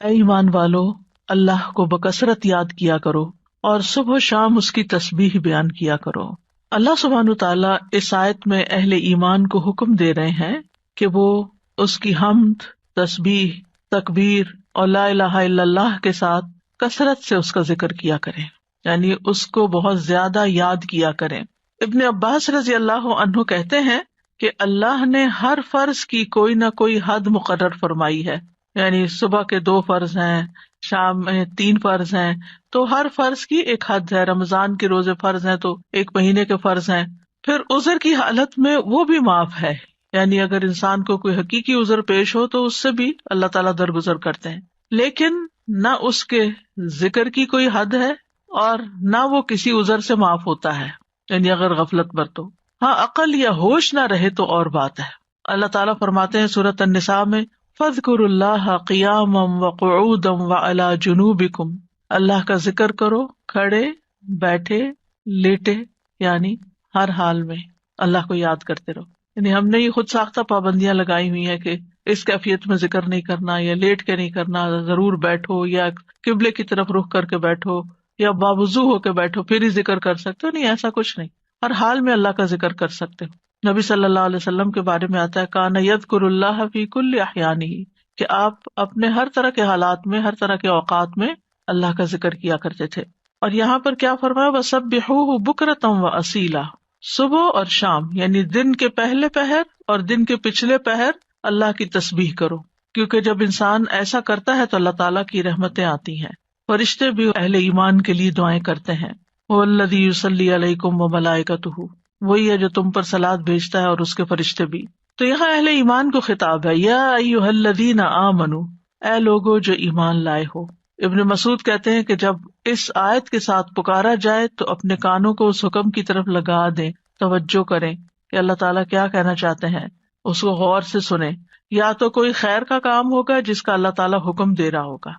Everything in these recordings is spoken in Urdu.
اے ایمان والو، اللہ کو بکثرت یاد کیا کرو اور صبح و شام اس کی تسبیح بیان کیا کرو۔ اللہ سبحانہ وتعالیٰ اس آیت میں اہل ایمان کو حکم دے رہے ہیں کہ وہ اس کی حمد، تسبیح، تکبیر اور لا الہ الا اللہ کے ساتھ کثرت سے اس کا ذکر کیا کریں، یعنی اس کو بہت زیادہ یاد کیا کریں۔ ابن عباس رضی اللہ عنہ کہتے ہیں کہ اللہ نے ہر فرض کی کوئی نہ کوئی حد مقرر فرمائی ہے، یعنی صبح کے 2 فرض ہیں، شام میں 3 فرض ہیں، تو ہر فرض کی ایک حد ہے۔ رمضان کے روزے فرض ہیں تو 1 مہینے کے فرض ہیں۔ پھر عذر کی حالت میں وہ بھی معاف ہے، یعنی اگر انسان کو کوئی حقیقی عذر پیش ہو تو اس سے بھی اللہ تعالیٰ درگزر کرتے ہیں، لیکن نہ اس کے ذکر کی کوئی حد ہے اور نہ وہ کسی عذر سے معاف ہوتا ہے، یعنی اگر غفلت برتو۔ ہاں عقل یا ہوش نہ رہے تو اور بات ہے۔ اللہ تعالیٰ فرماتے ہیں سورۃ النساء میں فَاذْكُرُوا اللَّهَ قِيَامًا وَقُعُودًا وَعَلَىٰ جُنُوبِكُمْ، اللہ کا ذکر کرو کھڑے، بیٹھے، لیٹے، یعنی ہر حال میں اللہ کو یاد کرتے رہو۔ یعنی ہم نے یہ خود ساختہ پابندیاں لگائی ہوئی ہیں کہ اس کیفیت میں ذکر نہیں کرنا، یا لیٹ کے نہیں کرنا، ضرور بیٹھو یا قبلے کی طرف رخ کر کے بیٹھو یا باوضو ہو کے بیٹھو پھر ہی ذکر کر سکتے ہو۔ نہیں، ایسا کچھ نہیں، ہر حال میں اللہ کا ذکر کر سکتے ہو۔ نبی صلی اللہ علیہ وسلم کے بارے میں آتا ہے کان یذکر اللہ فی کل احیانہ، کہ آپ اپنے ہر طرح کے حالات میں، ہر طرح کے اوقات میں اللہ کا ذکر کیا کرتے تھے۔ اور یہاں پر کیا فرمایا وَسَبِّحُوهُ بُكْرَةً وَأَصِيلًا، صبح اور شام یعنی دن کے پہلے پہر اور دن کے پچھلے پہر اللہ کی تسبیح کرو، کیونکہ جب انسان ایسا کرتا ہے تو اللہ تعالیٰ کی رحمتیں آتی ہیں۔ فرشتے بھی اہل ایمان کے لیے دعائیں کرتے ہیں، وَالَّذِي يُصَلِّي عَلَيْكُمْ وَمَلَائِكَتُهُ، وہی ہے جو تم پر صلوات بھیجتا ہے اور اس کے فرشتے بھی۔ تو یہاں اہل ایمان کو خطاب ہے، یا ایھا الذین آمنوا، اے لوگو جو ایمان لائے ہو۔ ابن مسعود کہتے ہیں کہ جب اس آیت کے ساتھ پکارا جائے تو اپنے کانوں کو اس حکم کی طرف لگا دیں، توجہ کریں کہ اللہ تعالیٰ کیا کہنا چاہتے ہیں، اس کو غور سے سنیں۔ یا تو کوئی خیر کا کام ہوگا جس کا اللہ تعالیٰ حکم دے رہا ہوگا،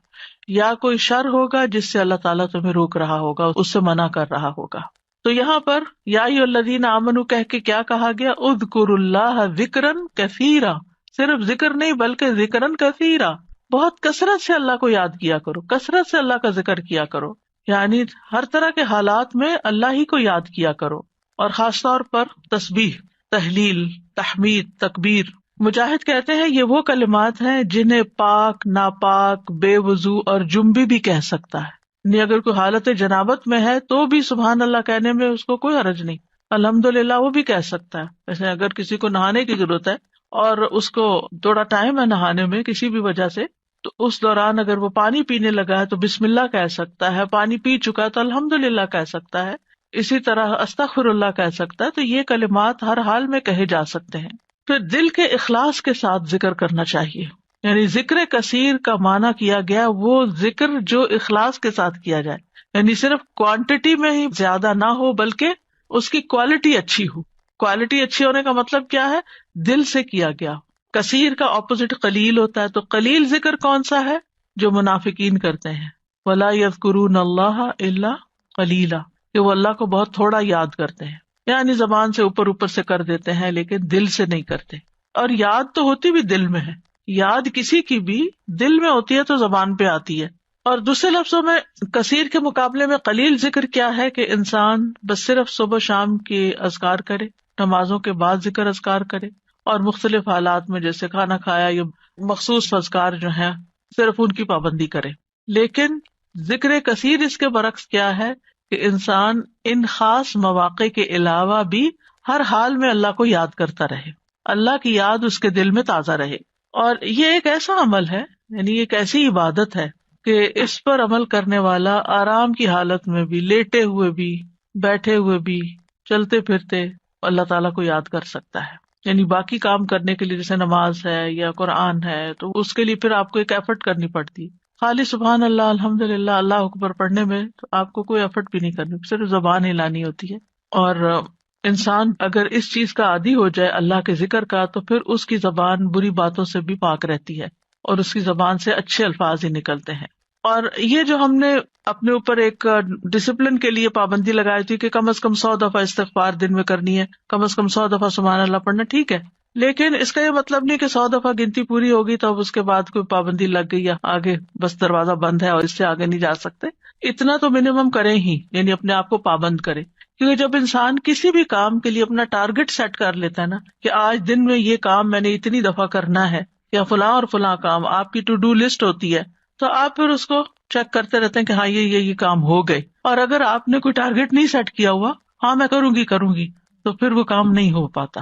یا کوئی شر ہوگا جس سے اللہ تعالیٰ تمہیں روک رہا ہوگا، اس سے منع کر رہا ہوگا۔ تو یہاں پر یا ایھا الذین آمنوا کہہ کے کیا کہا گیا، اذکروا اللہ ذکرا کثیرا، صرف ذکر نہیں بلکہ ذکرا کثیرا، بہت کثرت سے اللہ کو یاد کیا کرو، کثرت سے اللہ کا ذکر کیا کرو، یعنی ہر طرح کے حالات میں اللہ ہی کو یاد کیا کرو، اور خاص طور پر تسبیح، تحلیل، تحمید، تکبیر۔ مجاہد کہتے ہیں یہ وہ کلمات ہیں جنہیں پاک، ناپاک، بے وضو اور جنبی بھی کہہ سکتا ہے، یعنی اگر کوئی حالت جنابت میں ہے تو بھی سبحان اللہ کہنے میں اس کو کوئی حرج نہیں، الحمدللہ وہ بھی کہہ سکتا ہے۔ جیسے اگر کسی کو نہانے کی ضرورت ہے اور اس کو تھوڑا ٹائم ہے نہانے میں کسی بھی وجہ سے، تو اس دوران اگر وہ پانی پینے لگا ہے تو بسم اللہ کہہ سکتا ہے، پانی پی چکا ہے تو الحمدللہ کہہ سکتا ہے، اسی طرح استغفر اللہ کہہ سکتا ہے۔ تو یہ کلمات ہر حال میں کہے جا سکتے ہیں۔ پھر دل کے اخلاص کے ساتھ ذکر کرنا چاہیے، یعنی ذکر کثیر کا معنی کیا گیا وہ ذکر جو اخلاص کے ساتھ کیا جائے، یعنی صرف کوانٹٹی میں ہی زیادہ نہ ہو بلکہ اس کی کوالٹی اچھی ہو۔ کوالٹی اچھی ہونے کا مطلب کیا ہے، دل سے کیا گیا۔ کثیر کا اپوزٹ قلیل ہوتا ہے، تو قلیل ذکر کون سا ہے، جو منافقین کرتے ہیں، وَلَا يَذْكُرُونَ اللَّهَ إِلَّا قَلِيلًا، کہ وہ اللہ کو بہت تھوڑا یاد کرتے ہیں، یعنی زبان سے اوپر اوپر سے کر دیتے ہیں لیکن دل سے نہیں کرتے۔ اور یاد تو ہوتی بھی دل میں ہے، یاد کسی کی بھی دل میں ہوتی ہے تو زبان پہ آتی ہے۔ اور دوسرے لفظوں میں کثیر کے مقابلے میں قلیل ذکر کیا ہے کہ انسان بس صرف صبح شام کے اذکار کرے، نمازوں کے بعد ذکر اذکار کرے، اور مختلف حالات میں جیسے کھانا کھایا یا مخصوص اذکار جو ہیں صرف ان کی پابندی کرے۔ لیکن ذکر کثیر اس کے برعکس کیا ہے کہ انسان ان خاص مواقع کے علاوہ بھی ہر حال میں اللہ کو یاد کرتا رہے، اللہ کی یاد اس کے دل میں تازہ رہے۔ اور یہ ایک ایسا عمل ہے، یعنی ایک ایسی عبادت ہے کہ اس پر عمل کرنے والا آرام کی حالت میں بھی، لیٹے ہوئے بھی، بیٹھے ہوئے بھی، چلتے پھرتے اللہ تعالیٰ کو یاد کر سکتا ہے۔ یعنی باقی کام کرنے کے لیے جیسے نماز ہے یا قرآن ہے تو اس کے لیے پھر آپ کو ایک ایفرٹ کرنی پڑتی ہے۔ خالی سبحان اللہ، الحمدللہ، اللہ اکبر پڑھنے میں تو آپ کو کوئی ایفرٹ بھی نہیں کرنی، صرف زبان ہلانی ہوتی ہے۔ اور انسان اگر اس چیز کا عادی ہو جائے اللہ کے ذکر کا، تو پھر اس کی زبان بری باتوں سے بھی پاک رہتی ہے اور اس کی زبان سے اچھے الفاظ ہی نکلتے ہیں۔ اور یہ جو ہم نے اپنے اوپر ایک ڈسپلن کے لیے پابندی لگائی تھی کہ کم از کم 100 دفعہ استغفار دن میں کرنی ہے، کم از کم 100 دفعہ سبحان اللہ پڑھنا، ٹھیک ہے، لیکن اس کا یہ مطلب نہیں کہ 100 دفعہ گنتی پوری ہوگی تو اب اس کے بعد کوئی پابندی لگ گئی یا آگے بس دروازہ بند ہے اور اس سے آگے نہیں جا سکتے. اتنا تو منیمم کریں ہی، یعنی اپنے آپ کو پابند کرے. کیونکہ جب انسان کسی بھی کام کے لیے اپنا ٹارگٹ سیٹ کر لیتا ہے نا کہ آج دن میں یہ کام میں نے اتنی دفعہ کرنا ہے، یا فلاں اور فلاں کام آپ کی ٹو ڈو لسٹ ہوتی ہے، تو آپ پھر اس کو چیک کرتے رہتے ہیں کہ ہاں یہ کام ہو گئے. اور اگر آپ نے کوئی ٹارگٹ نہیں سیٹ کیا ہوا، ہاں میں کروں گی تو پھر وہ کام نہیں ہو پاتا.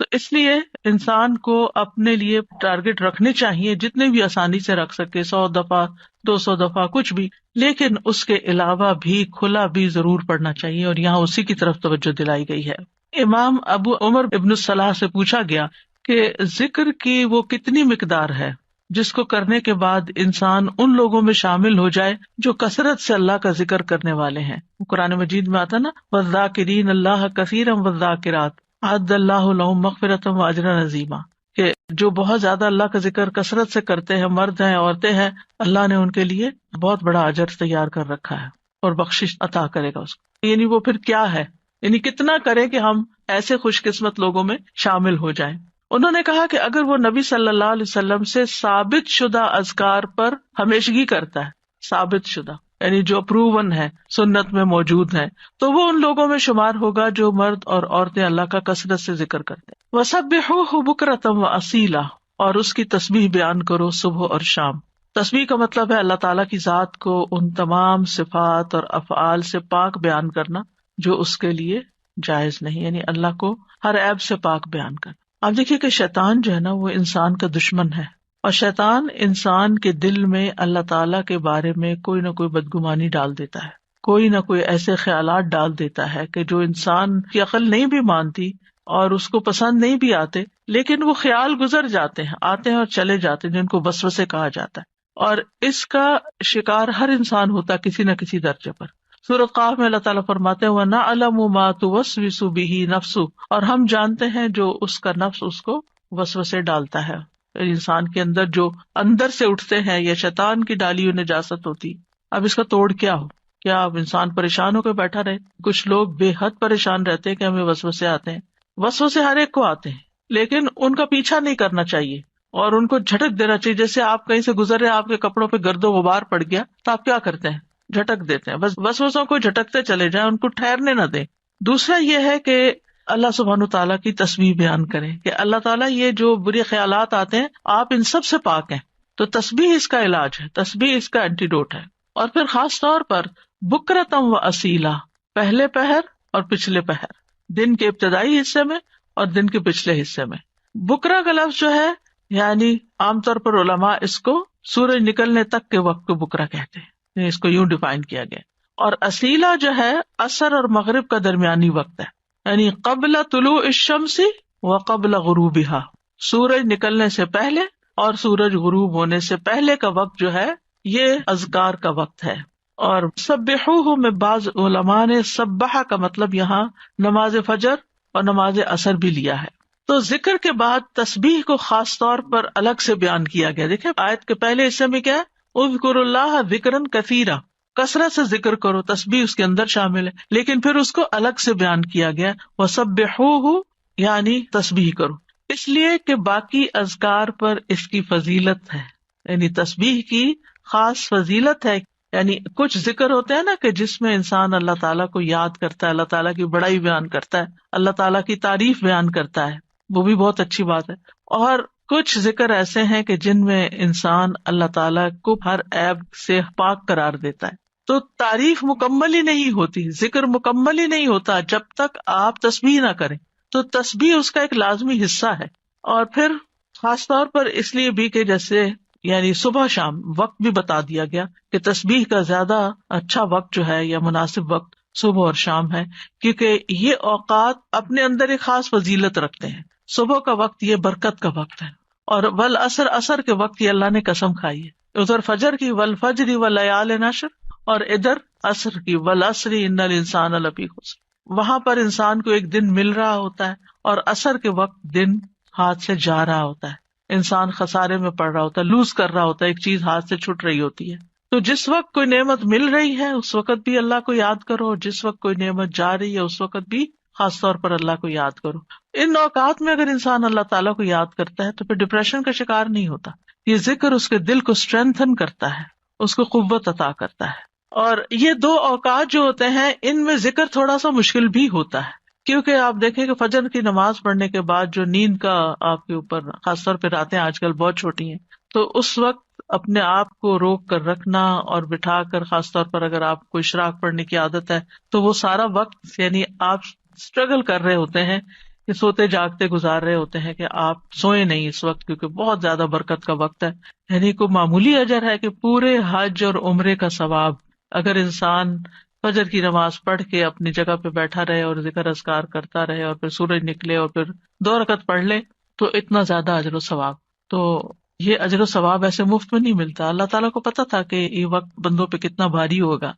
تو اس لیے انسان کو اپنے لیے ٹارگٹ رکھنے چاہیے جتنے بھی آسانی سے رکھ سکے، 100 دفعہ 200 دفعہ کچھ بھی، لیکن اس کے علاوہ بھی کھلا بھی ضرور پڑھنا چاہیے، اور یہاں اسی کی طرف توجہ دلائی گئی ہے. امام ابو عمر ابن الصلاح سے پوچھا گیا کہ ذکر کی وہ کتنی مقدار ہے جس کو کرنے کے بعد انسان ان لوگوں میں شامل ہو جائے جو کثرت سے اللہ کا ذکر کرنے والے ہیں. قرآن مجید میں آتا نا والذاکرین اللہ کثیرا والذاکرات اعد اللہ لہم مغفرۃ واجرا عظیما، کہ جو بہت زیادہ اللہ کا ذکر کثرت سے کرتے ہیں، مرد ہیں عورتیں ہیں، اللہ نے ان کے لیے بہت بڑا اجر تیار کر رکھا ہے اور بخشش عطا کرے گا اس کو. یعنی وہ پھر کیا ہے، یعنی کتنا کرے کہ ہم ایسے خوش قسمت لوگوں میں شامل ہو جائیں. انہوں نے کہا کہ اگر وہ نبی صلی اللہ علیہ وسلم سے ثابت شدہ اذکار پر ہمیشگی کرتا ہے، ثابت شدہ یعنی جو پروون ہے، سنت میں موجود ہے، تو وہ ان لوگوں میں شمار ہوگا جو مرد اور عورتیں اللہ کا کثرت سے ذکر کرتے ہیں. وَسَبِّحُوهُ بُكْرَةً وَأَصِيلًا، اور اس کی تسبیح بیان کرو صبح اور شام. تسبیح کا مطلب ہے اللہ تعالیٰ کی ذات کو ان تمام صفات اور افعال سے پاک بیان کرنا جو اس کے لیے جائز نہیں، یعنی اللہ کو ہر عیب سے پاک بیان کرنا. آپ دیکھیے کہ شیطان جو ہے نا وہ انسان کا دشمن ہے، اور شیطان انسان کے دل میں اللہ تعالیٰ کے بارے میں کوئی نہ کوئی بدگمانی ڈال دیتا ہے، کوئی نہ کوئی ایسے خیالات ڈال دیتا ہے کہ جو انسان کی عقل نہیں بھی مانتی اور اس کو پسند نہیں بھی آتے، لیکن وہ خیال گزر جاتے ہیں، آتے ہیں اور چلے جاتے ہیں، جن کو وسوسے کہا جاتا ہے. اور اس کا شکار ہر انسان ہوتا ہے کسی نہ کسی درجے پر. سورۃ قاف میں اللہ تعالیٰ فرماتے ہیں وَنَعْلَمُ مَا تُوَسْوِسُ بِهِ نَفْسُهُ، اور ہم جانتے ہیں جو اس کا نفس اس کو وسوسے ڈالتا ہے. انسان کے اندر جو اندر سے اٹھتے ہیں یا شیطان کی ڈالی ہوئی نجاست ہوتی. اب اس کا توڑ کیا ہو؟ کیا اب انسان پریشان ہو کے بیٹھا رہے؟ کچھ لوگ بے حد پریشان رہتے ہیں کہ ہمیں وسوسے آتے ہیں. وسوسے ہر ایک کو آتے ہیں، لیکن ان کا پیچھا نہیں کرنا چاہیے اور ان کو جھٹک دینا چاہیے. جیسے آپ کہیں سے گزر رہے، آپ کے کپڑوں پہ گرد و غبار پڑ گیا تو آپ کیا کرتے ہیں؟ جھٹک دیتے ہیں. بس وسوسوں کو جھٹکتے چلے جائیں، ان کو ٹھہرنے نہ دیں. دوسرا یہ ہے کہ اللہ سبحانہ تعالیٰ کی تسبیح بیان کریں کہ اللہ تعالیٰ یہ جو برے خیالات آتے ہیں آپ ان سب سے پاک ہیں. تو تسبیح اس کا علاج ہے، تسبیح اس کا اینٹیڈوٹ ہے. اور پھر خاص طور پر بکرتم و اصیلا، پہلے پہر اور پچھلے پہر، دن کے ابتدائی حصے میں اور دن کے پچھلے حصے میں. بکرا کا لفظ جو ہے یعنی عام طور پر علماء اس کو سورج نکلنے تک کے وقت کو بکرا کہتے ہیں، اس کو یوں ڈیفائن کیا گیا. اور اصیلا جو ہے عصر اور مغرب کا درمیانی وقت ہے، یعنی قبل طلوع الشمس و قبل غروبها، سورج نکلنے سے پہلے اور سورج غروب ہونے سے پہلے کا وقت جو ہے یہ اذکار کا وقت ہے. اور سبحوہ میں بعض علماء نے سبحہ کا مطلب یہاں نماز فجر اور نماز عصر بھی لیا ہے. تو ذکر کے بعد تسبیح کو خاص طور پر الگ سے بیان کیا گیا. دیکھیں آیت کے پہلے حصے میں کیا ہے، اذکروا اللہ ذکرا کثیرا، کثرت سے ذکر کرو، تسبیح اس کے اندر شامل ہے، لیکن پھر اس کو الگ سے بیان کیا گیا وسبحوہ یعنی تسبیح کرو، اس لیے کہ باقی اذکار پر اس کی فضیلت ہے، یعنی تسبیح کی خاص فضیلت ہے. یعنی کچھ ذکر ہوتے ہیں نا کہ جس میں انسان اللہ تعالیٰ کو یاد کرتا ہے، اللہ تعالیٰ کی بڑائی بیان کرتا ہے، اللہ تعالیٰ کی تعریف بیان کرتا ہے، وہ بھی بہت اچھی بات ہے. اور کچھ ذکر ایسے ہیں کہ جن میں انسان اللہ تعالیٰ کو ہر عیب سے پاک قرار دیتا ہے. تو تعریف مکمل ہی نہیں ہوتی، ذکر مکمل ہی نہیں ہوتا جب تک آپ تسبیح نہ کریں. تو تسبیح اس کا ایک لازمی حصہ ہے. اور پھر خاص طور پر اس لیے بھی کہ جیسے یعنی صبح شام وقت بھی بتا دیا گیا کہ تسبیح کا زیادہ اچھا وقت جو ہے یا مناسب وقت صبح اور شام ہے، کیونکہ یہ اوقات اپنے اندر ایک خاص فضیلت رکھتے ہیں. صبح کا وقت یہ برکت کا وقت ہے، اور والعصر عصر کے وقت یہ اللہ نے قسم کھائی ہے. ادھر فجر کی والفجر ولیال عشر، اور ادھر عصر کی والعصر ان الانسان لفی خسر. وہاں پر انسان کو ایک دن مل رہا ہوتا ہے اور عصر کے وقت دن ہاتھ سے جا رہا ہوتا ہے، انسان خسارے میں پڑ رہا ہوتا ہے، لوز کر رہا ہوتا ہے، ایک چیز ہاتھ سے چھوٹ رہی ہوتی ہے. تو جس وقت کوئی نعمت مل رہی ہے اس وقت بھی اللہ کو یاد کرو، اور جس وقت کوئی نعمت جا رہی ہے اس وقت بھی خاص طور پر اللہ کو یاد کرو. ان اوقات میں اگر انسان اللہ تعالیٰ کو یاد کرتا ہے تو پھر ڈپریشن کا شکار نہیں ہوتا. یہ ذکر اس کے دل کو اسٹرینتھن کرتا ہے، اس کو قوت عطا کرتا ہے. اور یہ دو اوقات جو ہوتے ہیں ان میں ذکر تھوڑا سا مشکل بھی ہوتا ہے، کیونکہ آپ دیکھیں کہ فجر کی نماز پڑھنے کے بعد جو نیند کا آپ کے اوپر خاص طور پہ راتیں آج کل بہت چھوٹی ہیں، تو اس وقت اپنے آپ کو روک کر رکھنا اور بٹھا کر، خاص طور پر اگر آپ کو اشراق پڑھنے کی عادت ہے تو وہ سارا وقت یعنی آپ اسٹرگل کر رہے ہوتے ہیں کہ سوتے جاگتے گزار رہے ہوتے ہیں کہ آپ سوئے نہیں اس وقت، کیونکہ بہت زیادہ برکت کا وقت ہے. یعنی کوئی معمولی اجر ہے کہ پورے حج اور عمرے کا ثواب اگر انسان فجر کی نماز پڑھ کے اپنی جگہ پہ بیٹھا رہے اور ذکر اذکار کرتا رہے اور پھر سورج نکلے اور پھر 2 رکعت پڑھ لے تو اتنا زیادہ اجر و ثواب. تو یہ اجر و ثواب ایسے مفت میں نہیں ملتا. اللہ تعالیٰ کو پتا تھا کہ یہ وقت بندوں پہ کتنا بھاری ہوگا.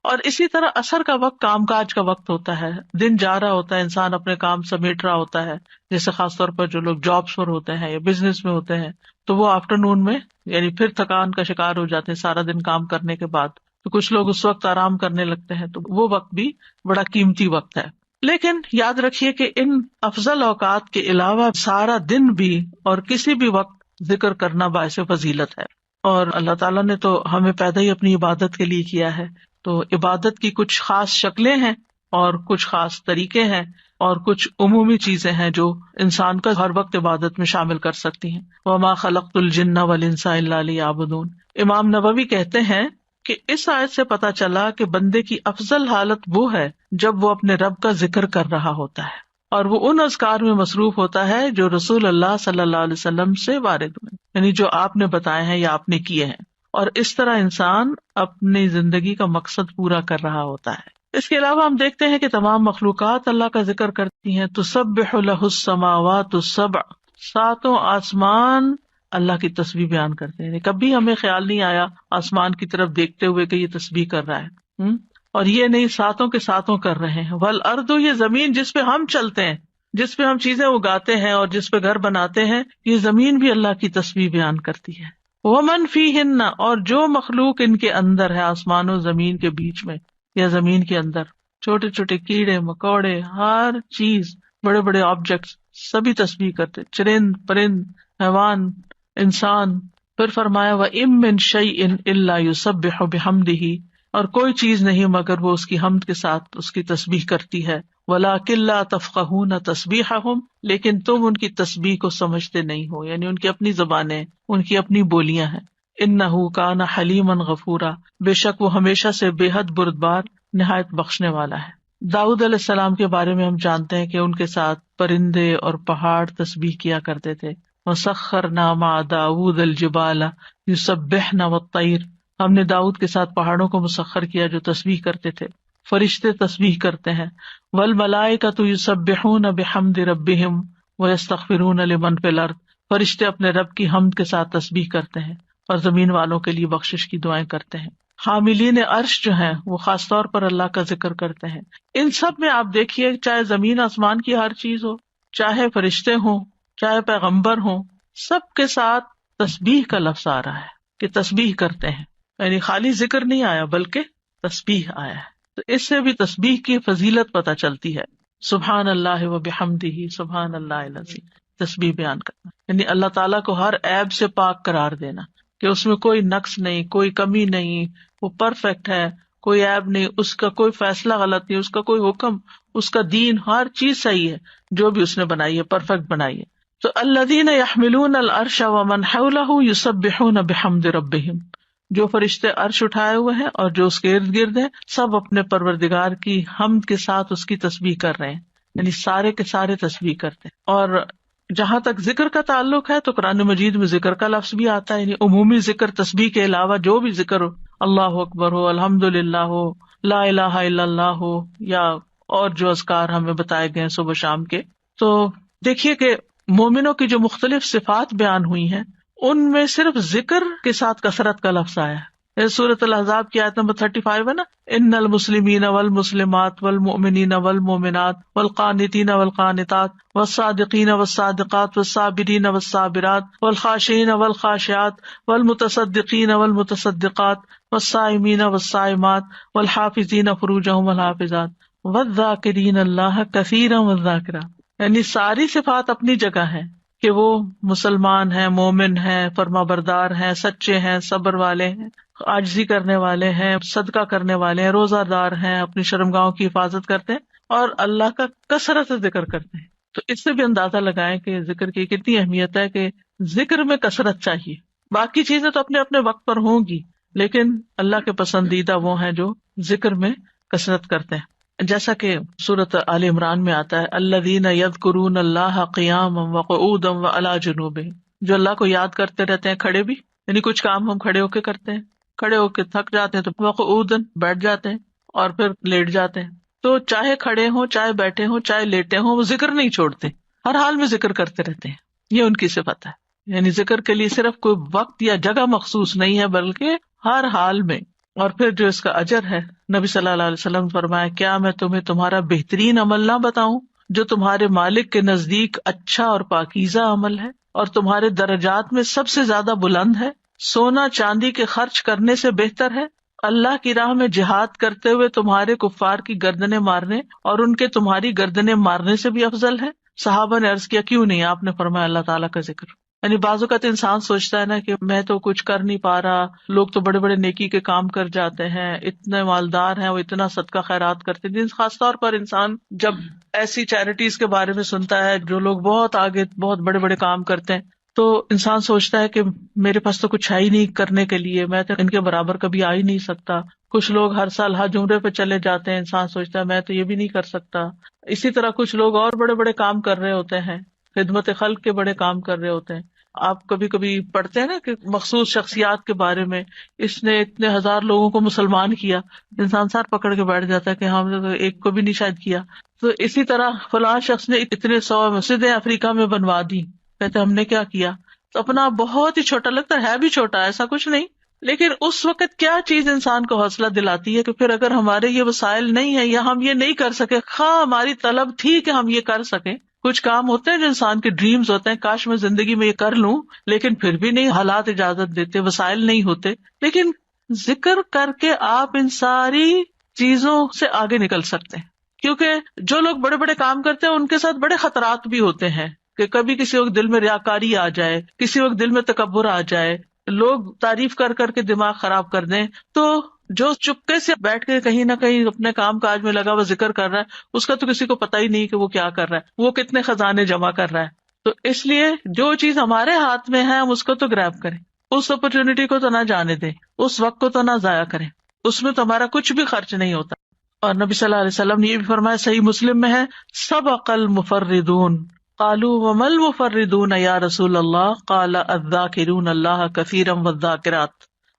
اور اسی طرح عصر کا وقت کام کاج کا وقت ہوتا ہے، دن جا رہا ہوتا ہے، انسان اپنے کام سمیٹ رہا ہوتا ہے، جیسے خاص طور پر جو لوگ جابس پر ہوتے ہیں یا بزنس میں ہوتے ہیں تو وہ آفٹرنون میں یعنی پھر تھکان کا شکار ہو جاتے ہیں سارا دن کام کرنے کے بعد. تو کچھ لوگ اس وقت آرام کرنے لگتے ہیں، تو وہ وقت بھی بڑا قیمتی وقت ہے. لیکن یاد رکھیے کہ ان افضل اوقات کے علاوہ سارا دن بھی اور کسی بھی وقت ذکر کرنا باعث فضیلت ہے. اور اللہ تعالیٰ نے تو ہمیں پیدا ہی اپنی عبادت کے لیے کیا ہے، تو عبادت کی کچھ خاص شکلیں ہیں اور کچھ خاص طریقے ہیں اور کچھ عمومی چیزیں ہیں جو انسان کا ہر وقت عبادت میں شامل کر سکتی ہیں. وَمَا خَلَقْتُ الْجِنَّ وَالْإِنسَ إِلَّا لِيَعْبُدُونَ. امام نووی کہتے ہیں کہ اس آیت سے پتہ چلا کہ بندے کی افضل حالت وہ ہے جب وہ اپنے رب کا ذکر کر رہا ہوتا ہے اور وہ ان اذکار میں مصروف ہوتا ہے جو رسول اللہ صلی اللہ علیہ وسلم سے وارد ہوئے، یعنی جو آپ نے بتائے ہیں یا آپ نے کیے ہیں. اور اس طرح انسان اپنی زندگی کا مقصد پورا کر رہا ہوتا ہے. اس کے علاوہ ہم دیکھتے ہیں کہ تمام مخلوقات اللہ کا ذکر کرتی ہیں. تسبح لہ السماوات السبع، 7 آسمان اللہ کی تسبیح بیان کرتے ہیں. کبھی ہمیں خیال نہیں آیا آسمان کی طرف دیکھتے ہوئے کہ یہ تسبیح کر رہا ہے، اور یہ نہیں 7 کے 7 کر رہے ہیں. والارض، یہ زمین جس پہ ہم چلتے ہیں، جس پہ ہم چیزیں اگاتے ہیں اور جس پہ گھر بناتے ہیں، یہ زمین بھی اللہ کی تسبیح بیان کرتی ہے. ومن فیہن، اور جو مخلوق ان کے اندر ہے، آسمان و زمین کے بیچ میں یا زمین کے اندر، چھوٹے چھوٹے کیڑے مکوڑے، ہر چیز، بڑے بڑے آبجیکٹس سبھی تسبیح کرتے، چرند پرند حیوان انسان. پھر فرمایا وَإِن مِّن شَيْءٍ إِلَّا يُسَبِّحُ بِحَمْدِهِ، اور کوئی چیز نہیں مگر وہ اس کی حمد کے ساتھ اس کی تسبیح کرتی ہے. وَلَٰكِن لَّا تَفْقَهُونَ تَسْبِيحَهُمْ، لیکن تم ان کی تسبیح کو سمجھتے نہیں ہو، یعنی ان کی اپنی زبانیں، ان کی اپنی بولیاں ہیں. إِنَّهُ كَانَ حَلِيمًا غَفُورًا، بے شک وہ ہمیشہ سے بے حد بردبار نہایت بخشنے والا ہے. داؤد علیہ السلام کے بارے میں ہم جانتے ہیں کہ ان کے ساتھ پرندے اور پہاڑ تسبیح کیا کرتے تھے. وَسَخَّرْنَا مَعَ دَاوُودَ الْجِبَالَ يُسَبِّحْنَ وَالطَّيْرَ، ہم نے داؤد کے ساتھ پہاڑوں کو مسخر کیا جو تسبیح کرتے تھے. فرشتے تسبیح کرتے ہیں. وَالْمَلَائِكَةُ يُسَبِّحُونَ بِحَمْدِ رَبِّهِمْ وَيَسْتَغْفِرُونَ لِمَنْ فِي الْأَرْضِ، فرشتے اپنے رب کی حمد کے ساتھ تسبیح کرتے ہیں اور زمین والوں کے لیے بخشش کی دعائیں کرتے ہیں. حاملین عرش جو ہیں وہ خاص طور پر اللہ کا ذکر کرتے ہیں. ان سب میں آپ دیکھیے، چاہے زمین آسمان کی ہر چیز ہو، چاہے فرشتے ہوں، چاہے پیغمبر ہوں، سب کے ساتھ تسبیح کا لفظ آ رہا ہے کہ تسبیح کرتے ہیں. یعنی خالی ذکر نہیں آیا بلکہ تسبیح آیا ہے. تو اس سے بھی تسبیح کی فضیلت پتہ چلتی ہے. سبحان اللہ و بحمدہ سبحان اللہ العظیم، تسبیح بیان کرنا یعنی اللہ تعالیٰ کو ہر عیب سے پاک قرار دینا کہ اس میں کوئی نقص نہیں، کوئی کمی نہیں، وہ پرفیکٹ ہے، کوئی عیب نہیں، اس کا کوئی فیصلہ غلط نہیں، اس کا کوئی حکم، اس کا دین، ہر چیز صحیح ہے، جو بھی اس نے بنائی ہے پرفیکٹ بنائی ہے. تو الذین یحملون العرش ومن حولہ یسبحون بحمد ربہم، جو فرشتے عرش اٹھائے ہوئے ہیں اور جو اس کے ارد گرد ہیں، سب اپنے پروردگار کی حمد کے ساتھ اس کی تسبیح کر رہے ہیں، یعنی سارے کے سارے تسبیح کرتے ہیں. اور جہاں تک ذکر کا تعلق ہے تو قرآن مجید میں ذکر کا لفظ بھی آتا ہے، یعنی عمومی ذکر تسبیح کے علاوہ جو بھی ذکر ہو، اللہ اکبر ہو، الحمدللہ ہو، لا الہ الا اللہ ہو، یا اور جو اذکار ہمیں بتائے گئے صبح شام کے. تو دیکھیے کہ مومنوں کی جو مختلف صفات بیان ہوئی ہیں ان میں صرف ذکر کے ساتھ کثرت کا لفظ آیا ہے. سورۃ الاحزاب کی آیت نمبر 35 ہے نا، ان المسلمین والمسلمات والمؤمنین والمؤمنات والقانتین والقانتات والصادقین والصادقات والصابرین والصابرات والخاشعین والخاشعات والمتصدقین والمتصدقات والصائمین والصائمات والحافظین فروجہم والحافظات والذاکرین اللہ کثیرا والذاکرات، یعنی ساری صفات اپنی جگہ ہیں کہ وہ مسلمان ہیں، مومن ہیں، فرما بردار ہیں، سچے ہیں، صبر والے ہیں، عاجزی کرنے والے ہیں، صدقہ کرنے والے ہیں، روزہ دار ہیں، اپنی شرمگاہوں کی حفاظت کرتے ہیں اور اللہ کا کثرت سے ذکر کرتے ہیں۔ تو اس سے بھی اندازہ لگائیں کہ ذکر کی کتنی اہمیت ہے کہ ذکر میں کثرت چاہیے۔ باقی چیزیں تو اپنے اپنے وقت پر ہوں گی، لیکن اللہ کے پسندیدہ وہ ہیں جو ذکر میں کثرت کرتے ہیں۔ جیسا کہ سورۃ آل عمران میں آتا ہے الذین یذکرون اللہ قیاما وقعودا وعلی جنوبہم، جو اللہ کو یاد کرتے رہتے ہیں کھڑے بھی، یعنی کچھ کام ہم کھڑے ہو کے کرتے ہیں، کھڑے ہو کے تھک جاتے ہیں تو وقعودا بیٹھ جاتے ہیں اور پھر لیٹ جاتے ہیں، تو چاہے کھڑے ہوں، چاہے بیٹھے ہوں، چاہے لیٹے ہوں، وہ ذکر نہیں چھوڑتے، ہر حال میں ذکر کرتے رہتے ہیں۔ یہ ان کی صفت ہے، یعنی ذکر کے لیے صرف کوئی وقت یا جگہ مخصوص نہیں ہے بلکہ ہر حال میں۔ اور پھر جو اس کا اجر ہے، نبی صلی اللہ علیہ وسلم نے فرمایا کیا میں تمہیں تمہارا بہترین عمل نہ بتاؤں جو تمہارے مالک کے نزدیک اچھا اور پاکیزہ عمل ہے اور تمہارے درجات میں سب سے زیادہ بلند ہے؟ سونا چاندی کے خرچ کرنے سے بہتر ہے، اللہ کی راہ میں جہاد کرتے ہوئے تمہارے کفار کی گردنیں مارنے اور ان کے تمہاری گردنیں مارنے سے بھی افضل ہے؟ صحابہ نے عرض کیا کیوں نہیں؟ آپ نے فرمایا اللہ تعالیٰ کا ذکر۔ یعنی بعض اوقات انسان سوچتا ہے نا کہ میں تو کچھ کر نہیں پا رہا، لوگ تو بڑے بڑے نیکی کے کام کر جاتے ہیں، اتنے مالدار ہیں، وہ اتنا صدقہ خیرات کرتے ہیں۔ خاص طور پر انسان جب ایسی چیریٹیز کے بارے میں سنتا ہے جو لوگ بہت آگے بہت بڑے بڑے کام کرتے ہیں تو انسان سوچتا ہے کہ میرے پاس تو کچھ ہے ہی نہیں کرنے کے لیے، میں تو ان کے برابر کبھی آ ہی نہیں سکتا۔ کچھ لوگ ہر سال حج عمرے پہ چلے جاتے ہیں، انسان سوچتا ہے میں تو یہ بھی نہیں کر سکتا۔ اسی طرح کچھ لوگ اور بڑے بڑے کام کر رہے ہوتے ہیں، خدمت خلق کے بڑے کام کر رہے ہوتے ہیں۔ آپ کبھی کبھی پڑھتے ہیں نا کہ مخصوص شخصیات کے بارے میں، اس نے اتنے ہزار لوگوں کو مسلمان کیا، انسان سر پکڑ کے بیٹھ جاتا ہے کہ ہم نے تو ایک کو بھی نہیں شاید کیا۔ تو اسی طرح فلاں شخص نے اتنے 100 مسجدیں افریقہ میں بنوا دی، کہتے ہم نے کیا کیا؟ تو اپنا بہت ہی چھوٹا لگتا ہے بھی چھوٹا، ایسا کچھ نہیں، لیکن اس وقت کیا چیز انسان کو حوصلہ دلاتی ہے کہ پھر اگر ہمارے یہ وسائل نہیں ہے یا ہم یہ نہیں کر سکے، خواہ ہماری طلب تھی کہ ہم یہ کر سکیں، کچھ کام ہوتے ہیں جو انسان کے ڈریمز ہوتے ہیں، کاش میں زندگی میں یہ کر لوں، لیکن پھر بھی نہیں، حالات اجازت دیتے، وسائل نہیں ہوتے، لیکن ذکر کر کے آپ ان ساری چیزوں سے آگے نکل سکتے ہیں۔ کیونکہ جو لوگ بڑے بڑے کام کرتے ہیں ان کے ساتھ بڑے خطرات بھی ہوتے ہیں کہ کبھی کسی وقت دل میں ریاکاری آ جائے، کسی وقت دل میں تکبر آ جائے، لوگ تعریف کر کر کے دماغ خراب کر دیں، تو جو چپکے سے بیٹھ کے کہیں نہ کہیں اپنے کام کاج میں لگا ہوا ذکر کر رہا ہے، اس کا تو کسی کو پتہ ہی نہیں کہ وہ کیا کر رہا ہے، وہ کتنے خزانے جمع کر رہا ہے۔ تو اس لیے جو چیز ہمارے ہاتھ میں ہے ہم اس کو تو گریب کریں، اس اپرچونٹی کو تو نہ جانے دیں، اس وقت کو تو نہ ضائع کریں، اس میں تو ہمارا کچھ بھی خرچ نہیں ہوتا۔ اور نبی صلی اللہ علیہ وسلم نے یہ بھی فرمایا، صحیح مسلم میں ہے، سبق المفردون قالوا وما المفردون یا رسول اللہ قال الذاکرون اللہ کثیرا والذاکرات۔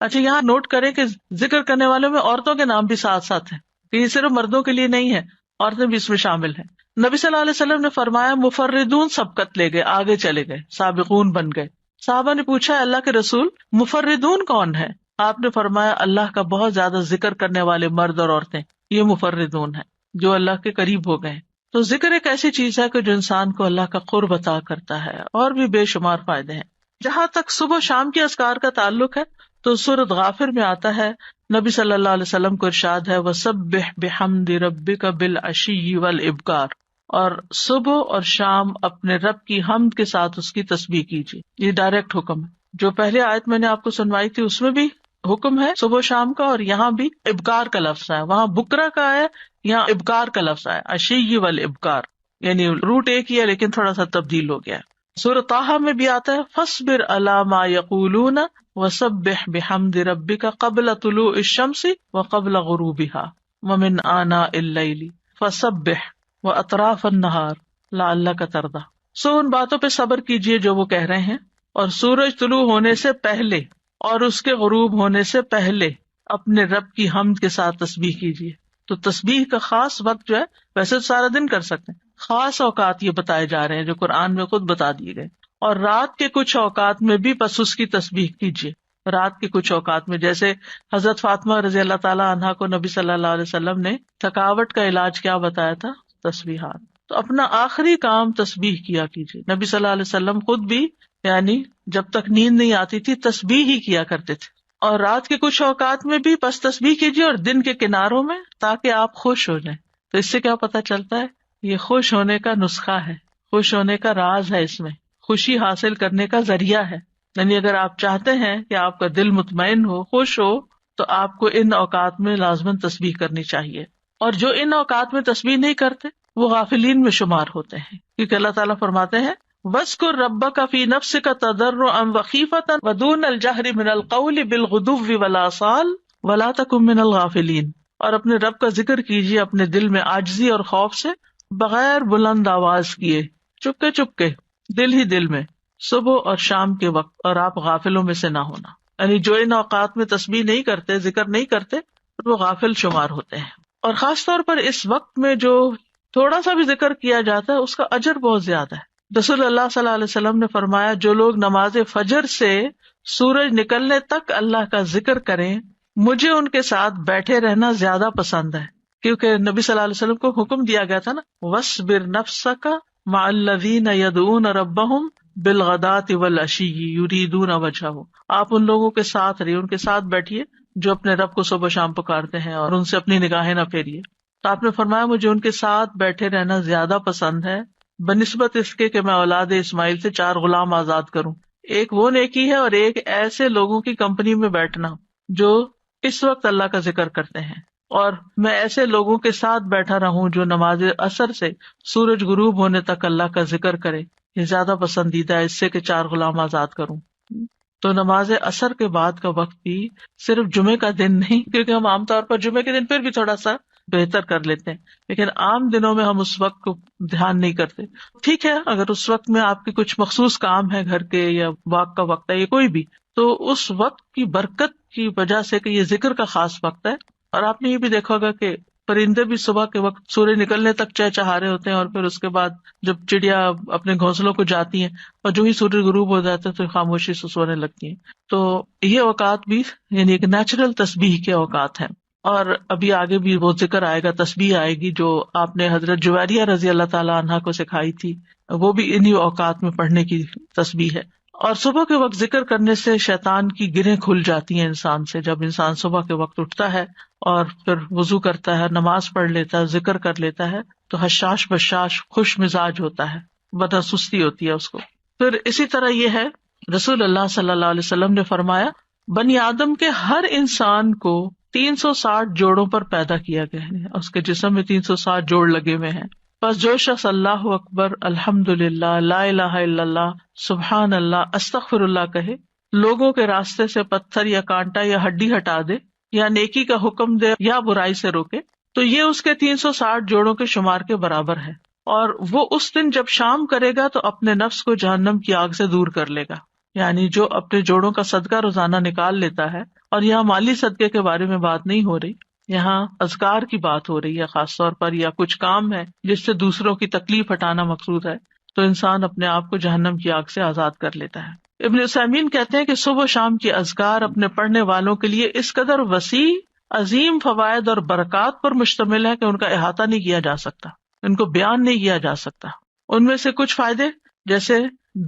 اچھا یہاں نوٹ کریں کہ ذکر کرنے والوں میں عورتوں کے نام بھی ساتھ ساتھ ہیں، کہ یہ صرف مردوں کے لیے نہیں ہے، عورتیں بھی اس میں شامل ہیں۔ نبی صلی اللہ علیہ وسلم نے فرمایا مفردون سبقت لے گئے، آگے چلے گئے، سابقون بن گئے۔ صحابہ نے پوچھا اللہ کے رسول مفردون کون ہے؟ آپ نے فرمایا اللہ کا بہت زیادہ ذکر کرنے والے مرد اور عورتیں، یہ مفردون ہیں جو اللہ کے قریب ہو گئے۔ تو ذکر ایک ایسی چیز ہے کہ جو انسان کو اللہ کا قرب عطا کرتا ہے، اور بھی بے شمار فائدے ہیں۔ جہاں تک صبح شام کے اذکار کا تعلق ہے تو سورۃ غافر میں آتا ہے، نبی صلی اللہ علیہ وسلم کو ارشاد ہے وَسَبِّحْ بِحَمْدِ رَبِّكَ بِالْعَشِيِّ وَالْإِبْكَارِ، اور صبح اور شام اپنے رب کی حمد کے ساتھ اس کی تسبیح کیجیے۔ یہ ڈائریکٹ حکم ہے۔ جو پہلے آیت میں نے آپ کو سنوائی تھی اس میں بھی حکم ہے صبح شام کا، اور یہاں بھی ابکار کا لفظ ہے، وہاں بکرا کا ہے، یہاں ابکار کا لفظ ہے، عشی والابکار، یعنی روٹ ایک ہی ہے لیکن تھوڑا سا تبدیل ہو گیا ہے۔ سورۃ طٰہٰ میں بھی آتا ہے فاصبر علی ما یقولون وسبح بحمد ربک قبل طلوع الشمس وقبل غروبها ومن آناء اللیل فسبح واطراف النہار لعلک ترضی۔ سو ان باتوں پہ صبر کیجیے جو وہ کہہ رہے ہیں، اور سورج طلوع ہونے سے پہلے اور اس کے غروب ہونے سے پہلے اپنے رب کی حمد کے ساتھ تسبیح کیجیے۔ تو تسبیح کا خاص وقت جو ہے، ویسے تو سارا دن کر سکتے ہیں، خاص اوقات یہ بتائے جا رہے ہیں جو قرآن میں خود بتا دیے گئے، اور رات کے کچھ اوقات میں بھی بس اس کی تسبیح کیجیے۔ رات کے کچھ اوقات میں جیسے حضرت فاطمہ رضی اللہ تعالیٰ عنہا کو نبی صلی اللہ علیہ وسلم نے تھکاوٹ کا علاج کیا بتایا تھا؟ تسبیحات۔ تو اپنا آخری کام تسبیح کیا کیجیے۔ نبی صلی اللہ علیہ وسلم خود بھی یعنی جب تک نیند نہیں آتی تھی تسبیح ہی کیا کرتے تھے، اور رات کے کچھ اوقات میں بھی بس تسبیح کیجیے، اور دن کے کناروں میں، تاکہ آپ خوش ہو جائیں، تو اس سے کیا پتہ چلتا ہے؟ یہ خوش ہونے کا نسخہ ہے، خوش ہونے کا راز ہے، اس میں خوشی حاصل کرنے کا ذریعہ ہے. یعنی اگر آپ چاہتے ہیں کہ آپ کا دل مطمئن ہو، خوش ہو، تو آپ کو ان اوقات میں لازماً تسبیح کرنی چاہیے. اور جو ان اوقات میں تسبیح نہیں کرتے وہ غافلین میں شمار ہوتے ہیں، کیونکہ اللہ تعالیٰ فرماتے ہیں وَاذْكُرْ رَبَّكَ فِي نَفْسِكَ تَضَرُّعًا وَخِيفَةً وَدُونَ الْجَهْرِ مِنَ الْقَوْلِ بِالْغُدُوِّ وَالْآصَالِ وَلَا تَكُن مِّنَ الْغَافِلِينَ. اور اپنے رب کا ذکر کیجیے اپنے دل میں عاجزی اور خوف سے، بغیر بلند آواز کیے، چپکے چپکے، دل ہی دل میں، صبح اور شام کے وقت، اور آپ غافلوں میں سے نہ ہونا. یعنی جو ان اوقات میں تسبیح نہیں کرتے، ذکر نہیں کرتے، وہ غافل شمار ہوتے ہیں. اور خاص طور پر اس وقت میں جو تھوڑا سا بھی ذکر کیا جاتا ہے اس کا اجر بہت زیادہ ہے. رسول اللہ صلی اللہ علیہ وسلم نے فرمایا جو لوگ نماز فجر سے سورج نکلنے تک اللہ کا ذکر کریں، مجھے ان کے ساتھ بیٹھے رہنا زیادہ پسند ہے. کیونکہ نبی صلی اللہ علیہ وسلم کو حکم دیا گیا تھا نا، وَاصْبِرْ نَفْسَكَ مَعَ الَّذِينَ يَدْعُونَ رَبَّهُمْ بِالْغَدَاةِ وَالْعَشِيِّ يُرِيدُونَ وَجْهَهُ. آپ ان لوگوں کے ساتھ رہیے، ان کے ساتھ بیٹھیے جو اپنے رب کو صبح شام پکارتے ہیں، اور ان سے اپنی نگاہیں نہ پھیریے. تو آپ نے فرمایا مجھے ان کے ساتھ بیٹھے رہنا زیادہ پسند ہے بنسبت اس کے کہ میں اولاد اسماعیل سے 4 غلام آزاد کروں. ایک وہ نیکی ہے، اور ایک ایسے لوگوں کی کمپنی میں بیٹھنا جو اس وقت اللہ کا ذکر کرتے ہیں، اور میں ایسے لوگوں کے ساتھ بیٹھا رہوں جو نماز عصر سے سورج غروب ہونے تک اللہ کا ذکر کرے. یہ زیادہ پسندیدہ ہے اس سے کہ 4 غلام آزاد کروں. تو نماز عصر کے بعد کا وقت بھی صرف جمعے کا دن نہیں، کیونکہ ہم عام طور پر جمعے کے دن پھر بھی تھوڑا سا بہتر کر لیتے ہیں، لیکن عام دنوں میں ہم اس وقت کو دھیان نہیں کرتے. ٹھیک ہے، اگر اس وقت میں آپ کے کچھ مخصوص کام ہے گھر کے، یا واک کا وقت ہے، یا کوئی بھی، تو اس وقت کی برکت کی وجہ سے کہ یہ ذکر کا خاص وقت ہے. اور آپ نے یہ بھی دیکھا ہوگا کہ پرندے بھی صبح کے وقت سورج نکلنے تک چہچہا رہے ہوتے ہیں، اور پھر اس کے بعد جب چڑیا اپنے گھونسلوں کو جاتی ہیں اور جو ہی سورج غروب ہو جاتا ہے تو خاموشی سے سونے لگتی ہیں. تو یہ اوقات بھی یعنی ایک نیچرل تسبیح کے اوقات ہیں. اور ابھی آگے بھی وہ ذکر آئے گا، تسبیح آئے گی جو آپ نے حضرت جویریہ رضی اللہ تعالیٰ عنہا کو سکھائی تھی، وہ بھی انہی اوقات میں پڑھنے کی تسبیح ہے. اور صبح کے وقت ذکر کرنے سے شیطان کی گرہیں کھل جاتی ہیں انسان سے. جب انسان صبح کے وقت اٹھتا ہے اور پھر وضو کرتا ہے، نماز پڑھ لیتا ہے، ذکر کر لیتا ہے، تو حشاش بشاش خوش مزاج ہوتا ہے، ورنہ سستی ہوتی ہے اس کو. پھر اسی طرح یہ ہے، رسول اللہ صلی اللہ علیہ وسلم نے فرمایا بنی آدم کے ہر انسان کو 360 جوڑوں پر پیدا کیا گیا ہے، اس کے جسم میں 360 جوڑ لگے ہوئے ہیں. بس جو شخص اللہ اکبر، الحمدللہ، لا الہ الا اللہ، سبحان اللہ، استغفر اللہ کہے، لوگوں کے راستے سے پتھر یا کانٹا یا ہڈی ہٹا دے، یا نیکی کا حکم دے یا برائی سے روکے، تو یہ اس کے 360 جوڑوں کے شمار کے برابر ہے. اور وہ اس دن جب شام کرے گا تو اپنے نفس کو جہنم کی آگ سے دور کر لے گا. یعنی جو اپنے جوڑوں کا صدقہ روزانہ نکال لیتا ہے، اور یہاں مالی صدقے کے بارے میں بات نہیں ہو رہی، یہاں اذکار کی بات ہو رہی ہے خاص طور پر، یا کچھ کام ہے جس سے دوسروں کی تکلیف ہٹانا مقصود ہے، تو انسان اپنے آپ کو جہنم کی آگ سے آزاد کر لیتا ہے. ابن عثیمین کہتے ہیں کہ صبح و شام کی اذکار اپنے پڑھنے والوں کے لیے اس قدر وسیع، عظیم فوائد اور برکات پر مشتمل ہے کہ ان کا احاطہ نہیں کیا جا سکتا، ان کو بیان نہیں کیا جا سکتا. ان میں سے کچھ فائدے جیسے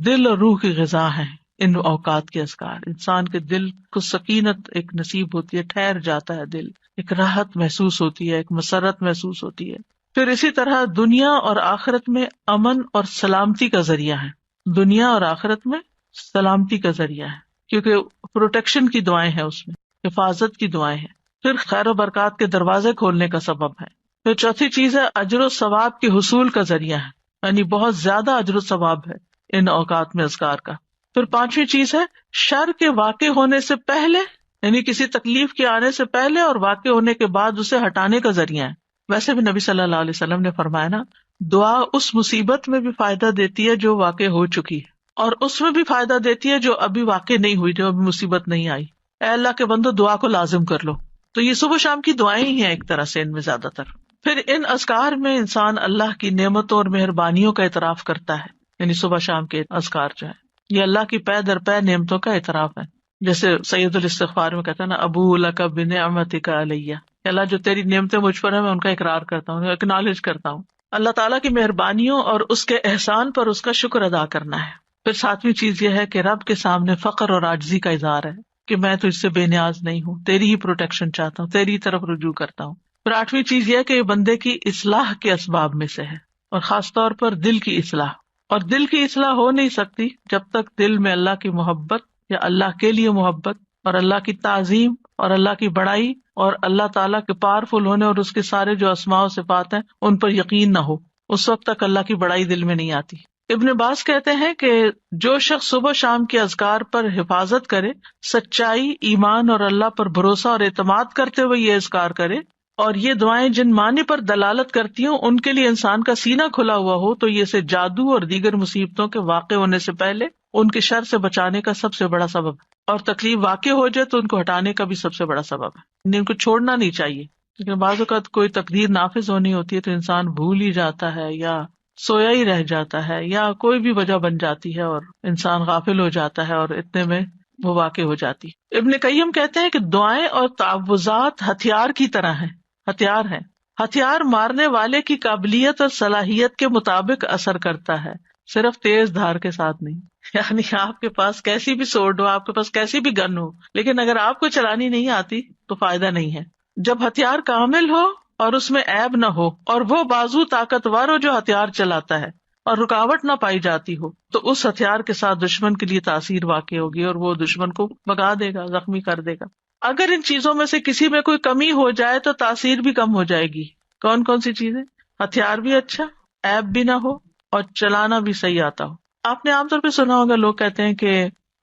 دل اور روح کی غذا ہیں. ان اوقات کے اذکار انسان کے دل کو سکینت ایک نصیب ہوتی ہے، ٹھہر جاتا ہے دل، ایک راحت محسوس ہوتی ہے، ایک مسرت محسوس ہوتی ہے. پھر اسی طرح دنیا اور آخرت میں امن اور سلامتی کا ذریعہ ہے. دنیا اور آخرت میں سلامتی کا ذریعہ ہے، کیونکہ پروٹیکشن کی دعائیں ہیں، اس میں حفاظت کی دعائیں ہیں. پھر خیر و برکات کے دروازے کھولنے کا سبب ہے. پھر چوتھی چیز ہے اجر و ثواب کے حصول کا ذریعہ ہے، یعنی بہت زیادہ اجر و ثواب ہے ان اوقات میں اذکار کا. پھر پانچویں چیز ہے شر کے واقع ہونے سے پہلے، یعنی کسی تکلیف کے آنے سے پہلے اور واقع ہونے کے بعد اسے ہٹانے کا ذریعہ ہے. ویسے بھی نبی صلی اللہ علیہ وسلم نے فرمایا نا، دعا اس مصیبت میں بھی فائدہ دیتی ہے جو واقع ہو چکی ہے، اور اس میں بھی فائدہ دیتی ہے جو ابھی واقع نہیں ہوئی، جو ابھی مصیبت نہیں آئی. اے اللہ کے بندو دعا کو لازم کر لو. تو یہ صبح شام کی دعائیں ہی ہیں ایک طرح سے ان میں زیادہ تر. پھر ان اذکار میں انسان اللہ کی نعمتوں اور مہربانیوں کا اعتراف کرتا ہے، یعنی صبح شام کے اذکار جو ہے یہ اللہ کی پے در پے نعمتوں کا اعتراف ہے. جیسے سید الاستغفار میں کہتا ہے نا، ابو لک بنعمتک علیہ، اللہ جو تیری نعمتیں مجھ پر ہیں میں ان کا اقرار کرتا ہوں، اکنالج کرتا ہوں. اللہ تعالیٰ کی مہربانیوں اور اس کے احسان پر اس کا شکر ادا کرنا ہے. پھر ساتویں چیز یہ ہے کہ رب کے سامنے فقر اور عاجزی کا اظہار ہے کہ میں تو اس سے بے نیاز نہیں ہوں، تیری ہی پروٹیکشن چاہتا ہوں، تیری طرف رجوع کرتا ہوں. پھر 8ویں چیز یہ کہ یہ بندے کی اصلاح کے اسباب میں سے ہے، اور خاص طور پر دل کی اصلاح. اور دل کی اصلاح ہو نہیں سکتی جب تک دل میں اللہ کی محبت یا اللہ کے لیے محبت اور اللہ کی تعظیم اور اللہ کی بڑائی اور اللہ تعالیٰ کے پاورفل ہونے اور اس کے سارے جو اسماء و صفات ہیں ان پر یقین نہ ہو. اس وقت تک اللہ کی بڑائی دل میں نہیں آتی. ابن باز کہتے ہیں کہ جو شخص صبح شام کے اذکار پر حفاظت کرے، سچائی، ایمان اور اللہ پر بھروسہ اور اعتماد کرتے ہوئے یہ اذکار کرے، اور یہ دعائیں جن معنی پر دلالت کرتی ہوں ان کے لیے انسان کا سینہ کھلا ہوا ہو، تو یہ اسے جادو اور دیگر مصیبتوں کے واقع ہونے سے پہلے ان کے شر سے بچانے کا سب سے بڑا سبب ہے، اور تکلیف واقع ہو جائے تو ان کو ہٹانے کا بھی سب سے بڑا سبب ہے. ان کو چھوڑنا نہیں چاہیے، لیکن بعض اوقات کوئی تقدیر نافذ ہونی ہوتی ہے تو انسان بھول ہی جاتا ہے یا سویا ہی رہ جاتا ہے یا کوئی بھی وجہ بن جاتی ہے اور انسان غافل ہو جاتا ہے اور اتنے میں وہ واقع ہو جاتی. ابن قیم کہتے ہیں کہ دعائیں اور تعوذات ہتھیار کی طرح ہیں. ہتھیار ہے، ہتھیار مارنے والے کی قابلیت اور صلاحیت کے مطابق اثر کرتا ہے، صرف تیز دھار کے ساتھ نہیں. یعنی آپ کے پاس کیسی بھی سوڈ ہو، آپ کے پاس کیسی بھی گن ہو، لیکن اگر آپ کو چلانی نہیں آتی تو فائدہ نہیں ہے. جب ہتھیار کامل ہو اور اس میں عیب نہ ہو اور وہ بازو طاقتور ہو جو ہتھیار چلاتا ہے اور رکاوٹ نہ پائی جاتی ہو، تو اس ہتھیار کے ساتھ دشمن کے لیے تاثیر واقع ہوگی اور وہ دشمن کو بھگا دے گا، زخمی کر دے گا. اگر ان چیزوں میں سے کسی میں کوئی کمی ہو جائے تو تاثیر بھی کم ہو جائے گی. کون کون سی چیزیں؟ ہتھیار بھی اچھا، عیب بھی نہ ہو اور چلانا بھی صحیح آتا ہو. آپ نے عام طور پہ سنا ہوگا لوگ کہتے ہیں کہ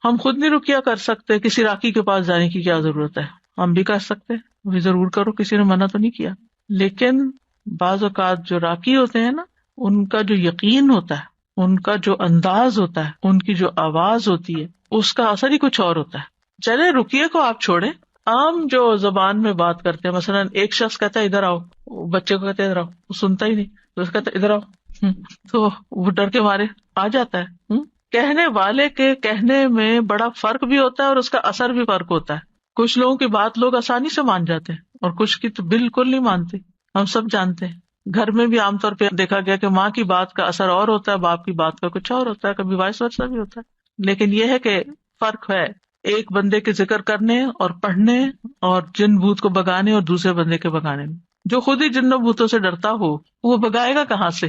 ہم خود نہیں رقیہ کر سکتے، کسی راقی کے پاس جانے کی کیا ضرورت ہے. ہم بھی کر سکتے، بھی ضرور کرو، کسی نے منع تو نہیں کیا. لیکن بعض اوقات جو راقی ہوتے ہیں نا، ان کا جو یقین ہوتا ہے، ان کا جو انداز ہوتا ہے، ان کی جو آواز ہوتی ہے، اس کا اثر ہی کچھ اور ہوتا ہے. چلے رقیے کو آپ چھوڑیں، عام جو زبان میں بات کرتے ہیں، مثلا ایک شخص کہتا ہے ادھر آؤ، بچے کو کہتے ہیں ادھر آؤ، وہ سنتا ہی نہیں، تو اس کہتا ہے ادھر آؤ، تو وہ ڈر کے مارے آ جاتا ہے. کہنے والے کے کہنے میں بڑا فرق بھی ہوتا ہے اور اس کا اثر بھی فرق ہوتا ہے. کچھ لوگوں کی بات لوگ آسانی سے مان جاتے ہیں اور کچھ کی تو بالکل نہیں مانتے. ہم سب جانتے ہیں گھر میں بھی عام طور پہ دیکھا گیا کہ ماں کی بات کا اثر اور ہوتا ہے، باپ کی بات کا کچھ اور ہوتا ہے، کبھی وائس ورسا بھی ہوتا ہے. لیکن یہ ہے کہ فرق ہے ایک بندے کے ذکر کرنے اور پڑھنے اور جن بھوت کو بگانے اور دوسرے بندے کے بگانے میں. جو خود ہی جنوں بھوتوں سے ڈرتا ہو وہ بگائے گا کہاں سے؟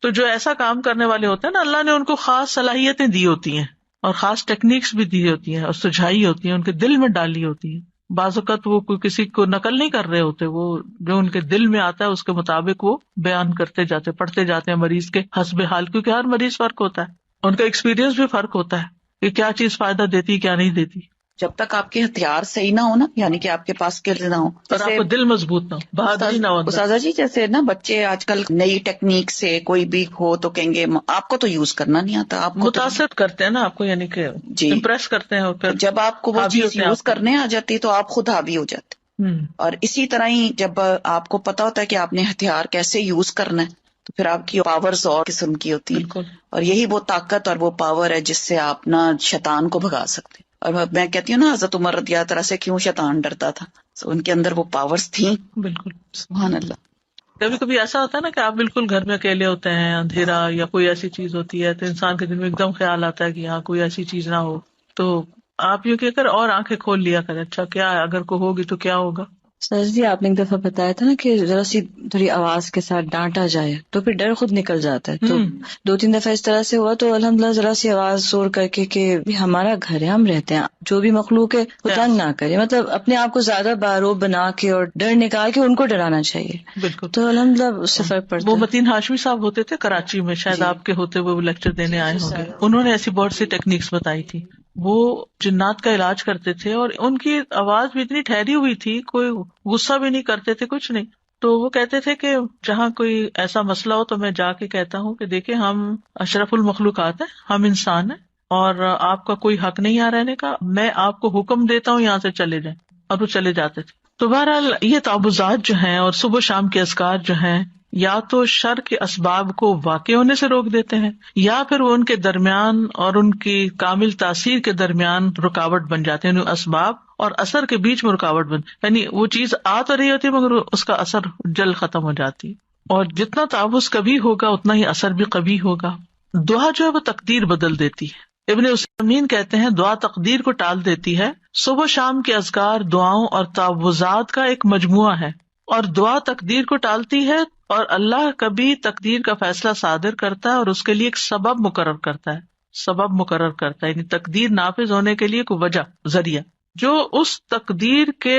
تو جو ایسا کام کرنے والے ہوتے ہیں نا، اللہ نے ان کو خاص صلاحیتیں دی ہوتی ہیں اور خاص ٹیکنیکس بھی دی ہوتی ہیں اور سجھائی ہوتی ہیں، ان کے دل میں ڈالی ہوتی ہیں. بعض اوقات وہ کوئی کسی کو نقل نہیں کر رہے ہوتے، وہ جو ان کے دل میں آتا ہے اس کے مطابق وہ بیان کرتے جاتے، پڑھتے جاتے ہیں مریض کے حسب حال، کیونکہ ہر مریض فرق ہوتا ہے، ان کا ایکسپیرینس بھی فرق ہوتا ہے کہ کیا چیز فائدہ دیتی کیا نہیں دیتی. جب تک آپ کے ہتھیار صحیح نہ ہو نا، یعنی کہ آپ کے پاس اسکلز نہ ہو، اور آپ کو دل مضبوط نہ ہو، بہادری نہ ہو. استاذہ جی جیسے نا بچے آج کل نئی ٹیکنیک سے کوئی بھی ہو تو کہیں گے آپ کو تو یوز کرنا نہیں آتا، آپ کو متاثر کرتے ہیں نا آپ کو، یعنی کہ جی امپریس کرتے ہیں، اور پھر جب آپ کو وہ چیز یوز کرنے آ جاتی تو آپ خود حاوی ہو جاتے. اور اسی طرح ہی جب آپ کو پتا ہوتا ہے کہ آپ نے ہتھیار کیسے یوز کرنا ہے تو پھر آپ کی پاورز اور قسم کی ہوتی ہیں، اور یہی وہ طاقت اور وہ پاور ہے جس سے آپ نا شیطان کو بھگا سکتے. اور میں کہتی ہوں نا حضرت عمر رضی اللہ عنہ سے کیوں شیطان ڈرتا تھا، ان کے اندر وہ پاورز تھیں. بالکل سبحان اللہ. کبھی کبھی ایسا ہوتا ہے نا کہ آپ بالکل گھر میں اکیلے ہوتے ہیں، اندھیرا یا کوئی ایسی چیز ہوتی ہے تو انسان کے دل میں ایک دم خیال آتا ہے کہ یہاں کوئی ایسی چیز نہ ہو، تو آپ یوں کہہ کر اور آنکھیں کھول لیا کریں، اچھا کیا ہے، اگر کوئی ہوگی تو کیا ہوگا. سر جی آپ نے ایک دفعہ بتایا تھا نا کہ ذرا سی تھوڑی آواز کے ساتھ ڈانٹا جائے تو پھر ڈر خود نکل جاتا ہے. تو 2-3 دفعہ اس طرح سے ہوا تو الحمدللہ ذرا سی آواز زور کر کے کہ ہمارا گھر ہے، ہم رہتے ہیں، جو بھی مخلوق ہے وہ تنگ نہ کرے، مطلب اپنے آپ کو زیادہ باروب بنا کے اور ڈر نکال کے ان کو ڈرانا چاہیے. بالکل. تو الحمدللہ اس سے فرق پڑتا ہے. وہ متین ہاشمی صاحب ہوتے تھے کراچی میں، شاید آپ کے ہوتے ہوئے وہ لیکچر دینے آئے ہوں گے. انہوں نے ایسی بہت سی ٹیکنیکس بتائی تھی. وہ جنات کا علاج کرتے تھے اور ان کی آواز بھی اتنی ٹھہری ہوئی تھی، کوئی غصہ بھی نہیں کرتے تھے، کچھ نہیں. تو وہ کہتے تھے کہ جہاں کوئی ایسا مسئلہ ہو تو میں جا کے کہتا ہوں کہ دیکھیں ہم اشرف المخلوقات ہیں، ہم انسان ہیں اور آپ کا کوئی حق نہیں یہاں رہنے کا، میں آپ کو حکم دیتا ہوں یہاں سے چلے جائیں، اور وہ چلے جاتے تھے. تو بہرحال یہ تعوذات جو ہیں اور صبح شام کے اذکار جو ہیں یا تو شر کے اسباب کو واقع ہونے سے روک دیتے ہیں یا پھر وہ ان کے درمیان اور ان کی کامل تاثیر کے درمیان رکاوٹ بن جاتے ہیں. یعنی اسباب اور اثر کے بیچ میں رکاوٹ یعنی وہ چیز آ تو رہی ہوتی ہے مگر اس کا اثر جلد ختم ہو جاتی ہے. اور جتنا تعوذ کبھی ہوگا اتنا ہی اثر بھی کبھی ہوگا. دعا جو ہے وہ تقدیر بدل دیتی ہے. ابن عثیمین کہتے ہیں دعا تقدیر کو ٹال دیتی ہے. صبح شام کے اذکار دعاؤں اور تعوذات کا ایک مجموعہ ہے اور دعا تقدیر کو ٹالتی ہے، اور اللہ کبھی تقدیر کا فیصلہ صادر کرتا ہے اور اس کے لیے ایک سبب مقرر کرتا ہے، یعنی تقدیر نافذ ہونے کے لیے کوئی وجہ، ذریعہ، جو اس تقدیر کے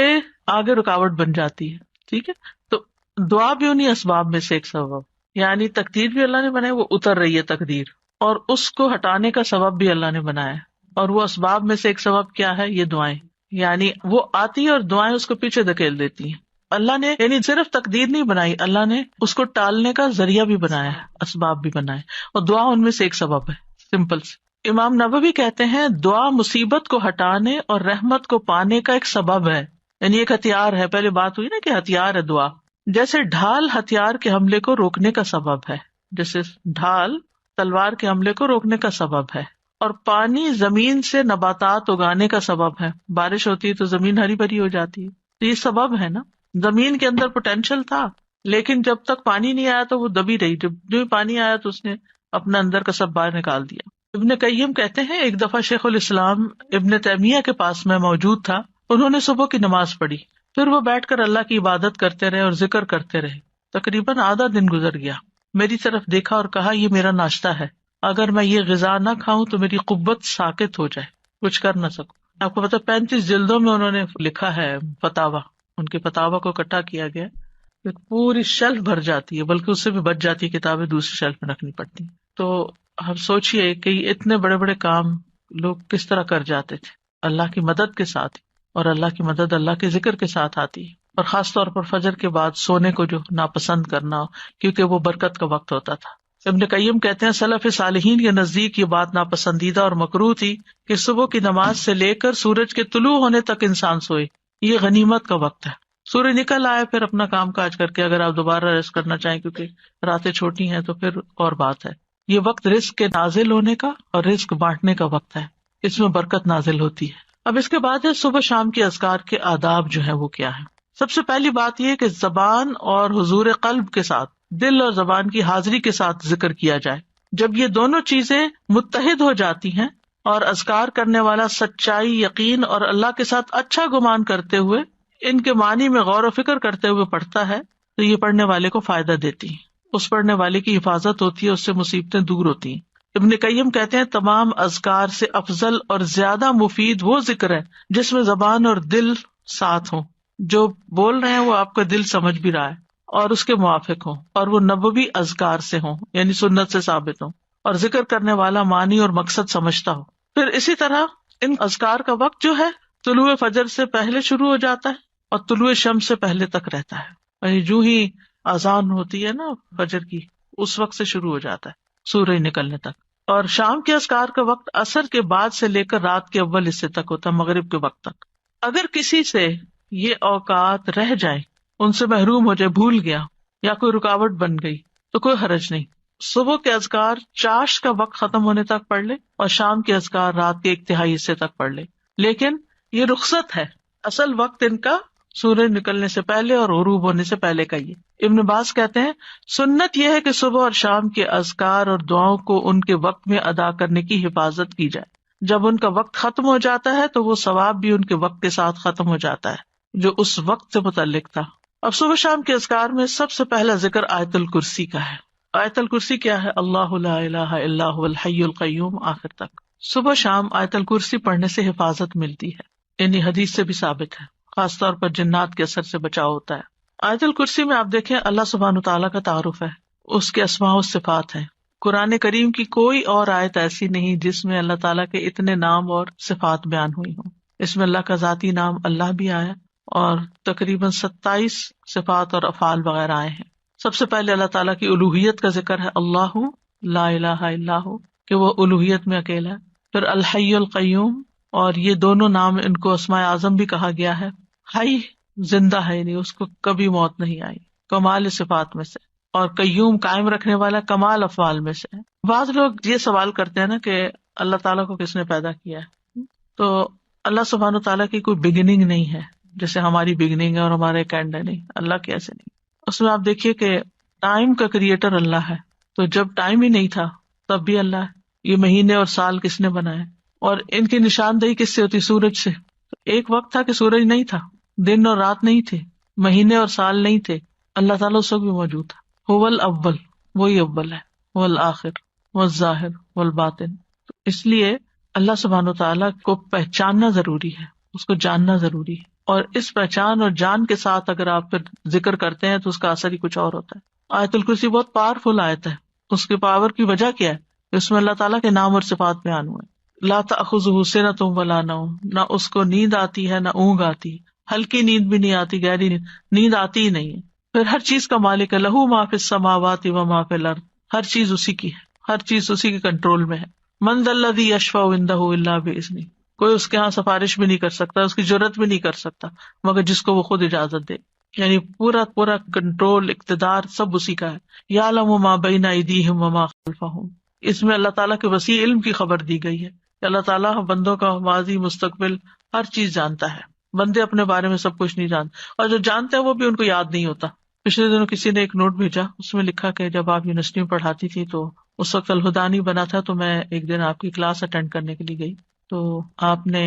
آگے رکاوٹ بن جاتی ہے. ٹھیک ہے، تو دعا بھی انہیں اسباب میں سے ایک سبب، یعنی تقدیر بھی اللہ نے بنائی، وہ اتر رہی ہے تقدیر، اور اس کو ہٹانے کا سبب بھی اللہ نے بنایا ہے. اور وہ اسباب میں سے ایک سبب کیا ہے؟ یہ دعائیں، یعنی وہ آتی ہے اور دعائیں اس کو پیچھے دھکیل دیتی ہیں. اللہ نے یعنی صرف تقدیر نہیں بنائی، اللہ نے اس کو ٹالنے کا ذریعہ بھی بنایا ہے، اسباب بھی بنائے، اور دعا ان میں سے ایک سبب ہے. سمپل سے امام نووی کہتے ہیں دعا مصیبت کو ہٹانے اور رحمت کو پانے کا ایک سبب ہے، یعنی ایک ہتھیار ہے. پہلے بات ہوئی نا کہ ہتھیار ہے دعا، جیسے ڈھال ہتھیار کے حملے کو روکنے کا سبب ہے، جیسے ڈھال تلوار کے حملے کو روکنے کا سبب ہے. اور پانی زمین سے نباتات اگانے کا سبب ہے، بارش ہوتی ہے تو زمین ہری بھری ہو جاتی ہے، تو یہ سبب ہے نا. زمین کے اندر پوٹینشیل تھا، لیکن جب تک پانی نہیں آیا تو وہ دبی رہی، جب جو پانی آیا تو اس نے اپنا اندر کا سب باہر نکال دیا. ابن قیم کہتے ہیں ایک دفعہ شیخ الاسلام ابن تیمیہ کے پاس میں موجود تھا، انہوں نے صبح کی نماز پڑھی، پھر وہ بیٹھ کر اللہ کی عبادت کرتے رہے اور ذکر کرتے رہے. تقریباً آدھا دن گزر گیا، میری طرف دیکھا اور کہا یہ میرا ناشتہ ہے، اگر میں یہ غذا نہ کھاؤں تو میری قوت ساکت ہو جائے، کچھ کر نہ سکوں. آپ کو پتا 35 جلدوں میں انہوں نے لکھا ہے فتاوا، ان کے فتاوا کو اکٹھا کیا گیا، پوری شیلف بھر جاتی ہے، بلکہ اس سے بھی بچ جاتی ہے، کتابیں دوسری شیلف میں رکھنی پڑتی. تو ہم سوچئے کہ اتنے بڑے بڑے کام لوگ کس طرح کر جاتے تھے اللہ کی مدد کے ساتھ، اور اللہ کی مدد اللہ کے ذکر کے ساتھ آتی ہے. اور خاص طور پر فجر کے بعد سونے کو جو ناپسند کرنا، کیونکہ وہ برکت کا وقت ہوتا تھا. ابن قیم کہتے ہیں سلف صالحین کے نزدیک یہ بات ناپسندیدہ اور مکروہ تھی کہ صبح کی نماز سے لے کر سورج کے طلوع ہونے تک انسان سوئے، یہ غنیمت کا وقت ہے. سورج نکل آئے پھر اپنا کام کاج کر کے اگر آپ دوبارہ ریسٹ کرنا چاہیں، کیونکہ راتیں چھوٹی ہیں، تو پھر اور بات ہے. یہ وقت رزق کے نازل ہونے کا اور رزق بانٹنے کا وقت ہے، اس میں برکت نازل ہوتی ہے. اب اس کے بعد ہے صبح شام کے اذکار کے آداب جو ہے وہ کیا ہے. سب سے پہلی بات یہ کہ زبان اور حضور قلب کے ساتھ، دل اور زبان کی حاضری کے ساتھ ذکر کیا جائے. جب یہ دونوں چیزیں متحد ہو جاتی ہیں اور اذکار کرنے والا سچائی، یقین اور اللہ کے ساتھ اچھا گمان کرتے ہوئے ان کے معنی میں غور و فکر کرتے ہوئے پڑھتا ہے، تو یہ پڑھنے والے کو فائدہ دیتی ہیں، اس پڑھنے والے کی حفاظت ہوتی ہے، اس سے مصیبتیں دور ہوتی ہیں. ابن قیم کہتے ہیں تمام اذکار سے افضل اور زیادہ مفید وہ ذکر ہے جس میں زبان اور دل ساتھ ہوں، جو بول رہے ہیں وہ آپ کا دل سمجھ بھی رہا ہے اور اس کے موافق ہوں، اور وہ نبوی اذکار سے ہوں، یعنی سنت سے ثابت ہوں، اور ذکر کرنے والا معنی اور مقصد سمجھتا ہو. پھر اسی طرح ان اذکار کا وقت جو ہے طلوع فجر سے پہلے شروع ہو جاتا ہے اور طلوع شمس سے پہلے تک رہتا ہے، یعنی جو ہی اذان ہوتی ہے نا فجر کی، اس وقت سے شروع ہو جاتا ہے سورج نکلنے تک. اور شام کے اذکار کا وقت عصر کے بعد سے لے کر رات کے اول حصے تک ہوتا ہے، مغرب کے وقت تک. اگر کسی سے یہ اوقات رہ جائیں، ان سے محروم ہو جائے، بھول گیا یا کوئی رکاوٹ بن گئی، تو کوئی حرج نہیں. صبح کے اذکار چاش کا وقت ختم ہونے تک پڑھ لے اور شام کے اذکار رات کے 1/3 حصے تک پڑھ لے، لیکن یہ رخصت ہے، اصل وقت ان کا سورج نکلنے سے پہلے اور غروب ہونے سے پہلے کا. یہ ابن باز کہتے ہیں سنت یہ ہے کہ صبح اور شام کے اذکار اور دعاؤں کو ان کے وقت میں ادا کرنے کی حفاظت کی جائے. جب ان کا وقت ختم ہو جاتا ہے تو وہ ثواب بھی ان کے وقت کے ساتھ ختم ہو جاتا ہے جو اس وقت سے متعلق تھا. اب صبح شام کے اذکار میں سب سے پہلا ذکر آیت الکرسی کا ہے. آیت الکرسی کیا ہے؟ اللہ لا الہ الا هو الحی القیوم آخر تک. صبح شام آیت الکرسی پڑھنے سے حفاظت ملتی ہے، یعنی حدیث سے بھی ثابت ہے، خاص طور پر جنات کے اثر سے بچاؤ ہوتا ہے. آیت الکرسی میں آپ دیکھیں اللہ سبحانہ تعالیٰ کا تعارف ہے، اس کے اسماء و صفات ہیں. قرآن کریم کی کوئی اور آیت ایسی نہیں جس میں اللہ تعالیٰ کے اتنے نام اور صفات بیان ہوئی ہوں. اس میں اللہ کا ذاتی نام اللہ بھی آیا اور تقریباً 27 صفات اور افعال وغیرہ آئے ہیں. سب سے پہلے اللہ تعالیٰ کی الوہیت کا ذکر ہے، اللہ لا الہ الا ہو، کہ وہ الوہیت میں اکیلا ہے. پھر الحی القیوم، اور یہ دونوں نام ان کو اسماء اعظم بھی کہا گیا ہے. حی زندہ ہے، نہیں اس کو کبھی موت نہیں آئی، کمال صفات میں سے. اور قیوم قائم رکھنے والا، کمال افعال میں سے. بعض لوگ یہ سوال کرتے ہیں نا کہ اللہ تعالیٰ کو کس نے پیدا کیا ہے، تو اللہ سبحانہ تعالیٰ کی کوئی بگننگ نہیں ہے جیسے ہماری بگننگ ہے اور ہمارے اینڈ ہے، نہیں، اللہ کی ایسے نہیں. اس میں آپ دیکھیے کہ ٹائم کا کریٹر اللہ ہے، تو جب ٹائم ہی نہیں تھا تب بھی اللہ ہے. یہ مہینے اور سال کس نے بنائے، اور ان کی نشاندہی کس سے ہوتی؟ سورج سے. ایک وقت تھا کہ سورج نہیں تھا، دن اور رات نہیں تھے، مہینے اور سال نہیں تھے، اللہ تعالیٰ اس وقت بھی موجود تھا. هو الاول، وہی اول ہے، والآخر والظاہر والباطن. تو اس لیے اللہ سبحانہ وتعالیٰ کو پہچاننا ضروری ہے، اس کو جاننا ضروری ہے، اور اس پہچان اور جان کے ساتھ اگر آپ پھر ذکر کرتے ہیں تو اس کا اثر ہی کچھ اور ہوتا ہے. آیت الکرسی بہت پاورفل آیت ہے. اس کے پاور کی وجہ کیا ہے؟ اس میں اللہ تعالیٰ کے نام اور صفات بیان ہوئے. لا تأخذہ سنۃ ولا نوم، نہ اس کو نیند آتی ہے نہ اونگ آتی، ہلکی نیند بھی نہیں آتی، گہری نیند آتی ہی نہیں ہے. پھر ہر چیز کا مالک ہے، لہو ما فی السماوات و ما فی الارض، ہر چیز اسی کی ہے، ہر چیز اسی کے کنٹرول میں ہے. من ذا الذی یشفع عندہ الا باذنہ، کوئی اس کے ہاں سفارش بھی نہیں کر سکتا، اس کی جرات بھی نہیں کر سکتا مگر جس کو وہ خود اجازت دے. یعنی پورا کنٹرول، اقتدار سب اسی کا ہے. یعلم ما بین ایدیہم وما خلفہم، اس میں اللہ تعالیٰ کے وسیع علم کی خبر دی گئی ہے کہ اللہ تعالیٰ بندوں کا ماضی مستقبل ہر چیز جانتا ہے. بندے اپنے بارے میں سب کچھ نہیں جانتے، اور جو جانتے ہیں وہ بھی ان کو یاد نہیں ہوتا. پچھلے دنوں کسی نے ایک نوٹ بھیجا، اس میں لکھا کہ جب آپ یونیورسٹی میں پڑھاتی تھی تو اس وقت الہدانی بنا تھا، تو میں ایک دن آپ کی کلاس اٹینڈ کرنے کے لیے گئی، تو آپ نے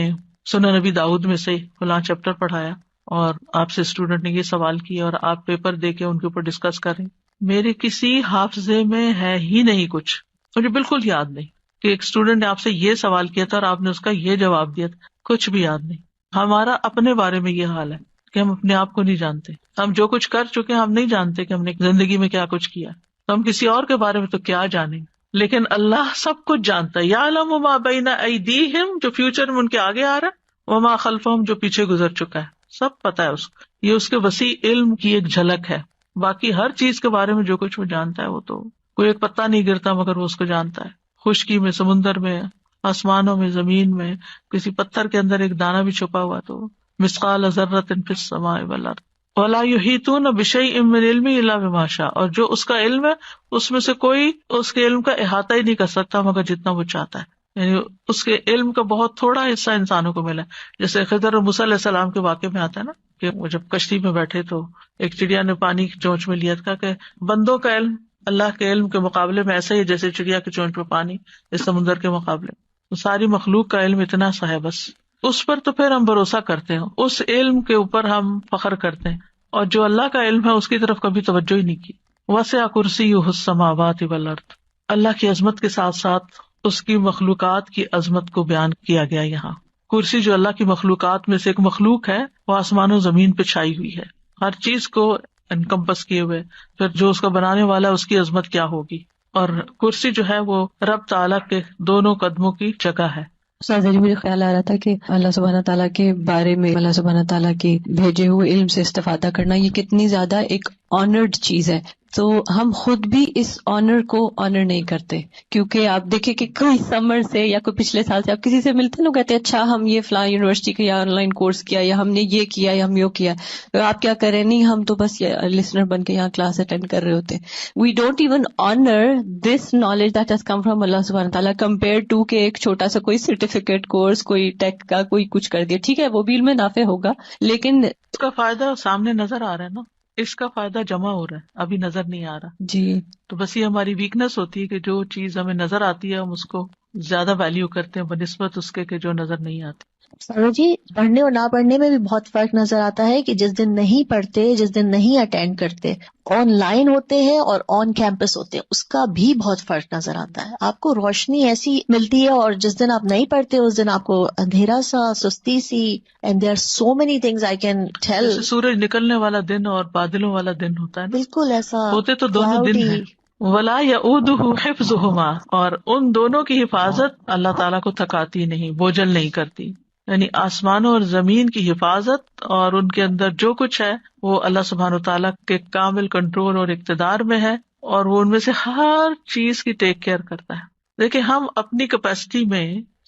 سنن نبی داؤد میں سے فلاں چیپٹر پڑھایا اور آپ سے اسٹوڈنٹ نے یہ سوال کیا اور آپ پیپر دے کے ان کے اوپر ڈسکس کر رہے. میرے کسی حافظے میں ہے ہی نہیں کچھ، مجھے بالکل یاد نہیں کہ ایک اسٹوڈنٹ نے آپ سے یہ سوال کیا تھا اور آپ نے اس کا یہ جواب دیا تھا، کچھ بھی یاد نہیں. ہمارا اپنے بارے میں یہ حال ہے کہ ہم اپنے آپ کو نہیں جانتے. ہم جو کچھ کر چکے ہم نہیں جانتے کہ ہم نے زندگی میں کیا کچھ کیا، تو ہم کسی اور کے بارے میں تو کیا جانیں. لیکن اللہ سب کچھ جانتا ہے. یعلم ما بین ایدیہم، جو فیوچر میں ان کے آگے آ رہا ہے، وما خلفہم، جو پیچھے گزر چکا ہے، سب پتا ہے اس کو. یہ اس کے وسیع علم کی ایک جھلک ہے. باقی ہر چیز کے بارے میں جو کچھ وہ جانتا ہے، وہ تو کوئی ایک پتا نہیں گرتا مگر وہ اس کو جانتا ہے. خشکی میں، سمندر میں، آسمانوں میں، زمین میں، کسی پتھر کے اندر ایک دانہ بھی چھپا ہوا تو مثقال ذرۃ فی السماء والارض ولا یحیطون بشیء من علمہ الا بما شاء، اور جو اس کا علم ہے اس میں سے کوئی اس کے علم کا احاطہ ہی نہیں کر سکتا مگر جتنا وہ چاہتا ہے. یعنی اس کے علم کا بہت تھوڑا حصہ انسانوں کو ملا. جیسے خضر اور موسیٰ علیہ السلام کے واقعے میں آتا ہے نا کہ وہ جب کشتی میں بیٹھے تو ایک چڑیا نے پانی کی چونچ میں لیا تھا کہ بندوں کا علم اللہ کے علم کے مقابلے میں ایسا ہی جیسے چڑیا کی چونچ میں پانی اس سمندر کے مقابلے. ساری مخلوق کا علم اتنا سا ہے، بس اس پر تو پھر ہم بھروسہ کرتے ہیں، اس علم کے اوپر ہم فخر کرتے ہیں، اور جو اللہ کا علم ہے اس کی طرف کبھی توجہ ہی نہیں کی. وسع کرسیہ السماوات والارض، اللہ کی عظمت کے ساتھ ساتھ اس کی مخلوقات کی عظمت کو بیان کیا گیا. یہاں کرسی جو اللہ کی مخلوقات میں سے ایک مخلوق ہے، وہ آسمان و زمین پہ چھائی ہوئی ہے، ہر چیز کو انکمپس کیے ہوئے. پھر جو اس کا بنانے والا ہے اس کی عظمت کیا ہوگی. اور کرسی جو ہے وہ رب تعالیٰ کے دونوں قدموں کی جگہ ہے. جی مجھے خیال آ رہا تھا کہ اللہ سبحانہ تعالیٰ کے بارے میں، اللہ سبحانہ تعالیٰ کے بھیجے ہوئے علم سے استفادہ کرنا یہ کتنی زیادہ ایک آنرڈ چیز ہے. تو ہم خود بھی اس آنر کو آنر نہیں کرتے، کیونکہ آپ دیکھیں کہ کوئی سمر سے یا کوئی پچھلے سال سے آپ کسی سے ملتے ہیں، لوگ کہتے ہیں اچھا ہم یہ فلاں یونیورسٹی کا یا آن لائن کورس کیا، یا ہم نے یہ کیا، یا ہم یہ کیا. آپ کیا کر رہے ہیں؟ نہیں، ہم تو بس لسنر بن کے یہاں کلاس اٹینڈ کر رہے ہوتے ہیں. We don't even honour this knowledge that has come from اللہ سبحانہ تعالیٰ کمپیئر ٹو کہ ایک چھوٹا سا کوئی سرٹیفکیٹ کورس، کوئی ٹیک کا کوئی کچھ کر دیا. ٹھیک ہے وہ بھی علم نافع ہوگا، لیکن اس کا فائدہ سامنے نظر آ رہا ہے نا، اس کا فائدہ جمع ہو رہا ہے، ابھی نظر نہیں آ رہا. جی تو بس یہ ہماری ویکنس ہوتی ہے کہ جو چیز ہمیں نظر آتی ہے ہم اس کو زیادہ ویلیو کرتے ہیں بنسبت اس کے کہ جو نظر نہیں آتی. سارا جی پڑھنے اور نہ پڑھنے میں بھی بہت فرق نظر آتا ہے کہ جس دن نہیں پڑھتے، جس دن نہیں اٹینڈ کرتے، آن لائن ہوتے ہیں اور آن کیمپس ہوتے ہیں، اس کا بھی بہت فرق نظر آتا ہے. آپ کو روشنی ایسی ملتی ہے، اور جس دن آپ نہیں پڑھتے اس دن آپ کو اندھیرا سا، سستی سی. And there are so many things I can tell. جیسے سورج نکلنے والا دن اور بادلوں والا دن ہوتا ہے نا، بالکل ایسا ہوتے تو دونوں دن ہیں. ولا یؤودہ حفظہما، اور ان دونوں کی حفاظت اللہ تعالیٰ کو تھکاتی نہیں، بوجھل نہیں کرتی. یعنی آسمانوں اور زمین کی حفاظت اور ان کے اندر جو کچھ ہے وہ اللہ سبحانہ وتعالیٰ کے کامل کنٹرول اور اقتدار میں ہے، اور وہ ان میں سے ہر چیز کی ٹیک کیئر کرتا ہے. دیکھیں ہم اپنی کیپیسٹی میں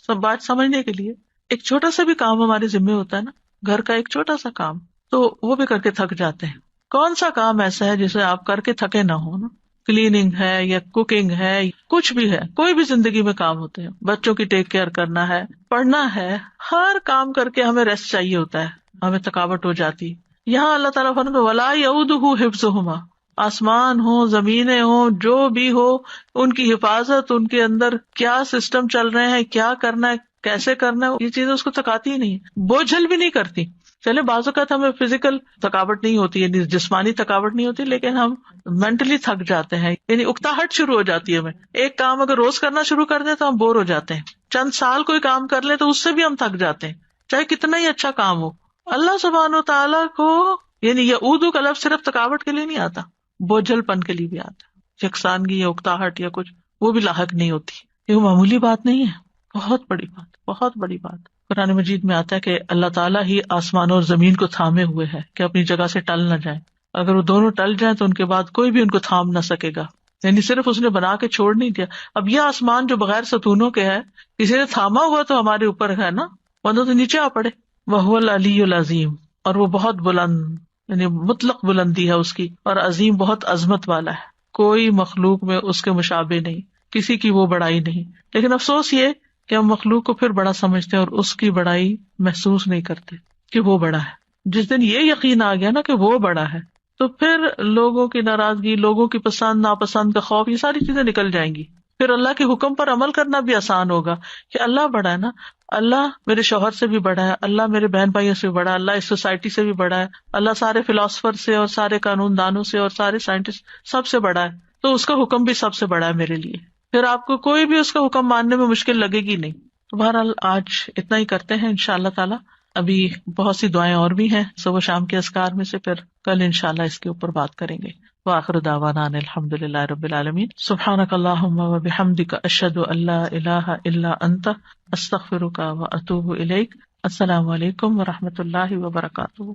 سب بات سمجھنے کے لیے ایک چھوٹا سا بھی کام ہمارے ذمہ ہوتا ہے نا، گھر کا ایک چھوٹا سا کام، تو وہ بھی کر کے تھک جاتے ہیں. کون سا کام ایسا ہے جسے آپ کر کے تھکے نہ ہو نا؟ کلیننگ ہے یا کوکنگ ہے، کچھ بھی ہے، کوئی بھی زندگی میں کام ہوتے ہیں. بچوں کی ٹیک کیئر کرنا ہے، پڑھنا ہے، ہر کام کر کے ہمیں ریسٹ چاہیے ہوتا ہے، ہمیں تھکاوٹ ہو جاتی. یہاں اللہ تعالیٰ فرماتا ہے ولا یؤودہ حفظہما، آسمان ہو، زمینیں ہو، جو بھی ہو، ان کی حفاظت، ان کے اندر کیا سسٹم چل رہے ہیں، کیا کرنا ہے، کیسے کرنا ہے، یہ چیزیں اس کو تھکاتی ہی نہیں، بوجھل بھی نہیں کرتی. چلے بعض اوقات ہمیں فزیکل تھکاوٹ نہیں ہوتی، یعنی جسمانی تھکاوٹ نہیں ہوتی، لیکن ہم مینٹلی تھک جاتے ہیں، یعنی اکتاہٹ شروع ہو جاتی ہے ہمیں. ایک کام اگر روز کرنا شروع کر دیں تو ہم بور ہو جاتے ہیں، چند سال کوئی کام کر لیں تو اس سے بھی ہم تھک جاتے ہیں، چاہے کتنا ہی اچھا کام ہو. اللہ سبحانہ وتعالیٰ کو یعنی یعودو کا لفظ صرف تھکاوٹ کے لیے نہیں آتا، بوجھل پن کے لیے بھی آتا. یکسانگی یا اکتاہٹ یا کچھ وہ بھی لاحق نہیں ہوتی. یہ معمولی بات نہیں ہے، بہت بڑی بات، بہت بڑی بات. قرآن مجید میں آتا ہے کہ اللہ تعالیٰ ہی آسمان اور زمین کو تھامے ہوئے ہے کہ اپنی جگہ سے ٹل نہ جائیں. اگر وہ دونوں ٹل جائیں تو ان کے بعد کوئی بھی ان کو تھام نہ سکے گا. یعنی صرف اس نے بنا کے چھوڑ نہیں دیا. اب یہ آسمان جو بغیر ستونوں کے ہے، کسی نے تھاما ہوا تو ہمارے اوپر ہے نا، ورنہ تو نیچے آ پڑے. وَهُوَ الْعَلِيُّ الْعَظِيمُ، اور وہ بہت بلند، یعنی مطلق بلندی ہے اس کی، اور عظیم بہت عظمت والا ہے. کوئی مخلوق میں اس کے مشابہ نہیں، کسی کی وہ بڑائی نہیں. لیکن افسوس یہ کہ ہم مخلوق کو پھر بڑا سمجھتے ہیں اور اس کی بڑائی محسوس نہیں کرتے کہ وہ بڑا ہے. جس دن یہ یقین آ گیا نا کہ وہ بڑا ہے، تو پھر لوگوں کی ناراضگی، لوگوں کی پسند ناپسند کا خوف، یہ ساری چیزیں نکل جائیں گی. پھر اللہ کے حکم پر عمل کرنا بھی آسان ہوگا کہ اللہ بڑا ہے نا، اللہ میرے شوہر سے بھی بڑا ہے، اللہ میرے بہن بھائیوں سے بھی بڑا ہے، اللہ اس سوسائٹی سے بھی بڑا ہے، اللہ سارے فلاسفر سے اور سارے قانون دانوں سے اور سارے سائنٹسٹ سب سے بڑا ہے، تو اس کا حکم بھی سب سے بڑا ہے میرے لیے. پھر آپ کو کوئی بھی اس کا حکم ماننے میں مشکل لگے گی نہیں. تو بہرحال آج اتنا ہی کرتے ہیں انشاءاللہ تعالی. ابھی بہت سی دعائیں اور بھی ہیں صبح شام کے اذکار میں سے، پھر کل انشاءاللہ اس کے اوپر بات کریں گے. وآخر دعوانا ان الحمدللہ رب العالمین. سبحانک اللہم وبحمدک، اشہد ان لا الہ الا انت، استغفرک واتوب الیک. السلام علیکم ورحمۃ اللہ وبرکاتہ.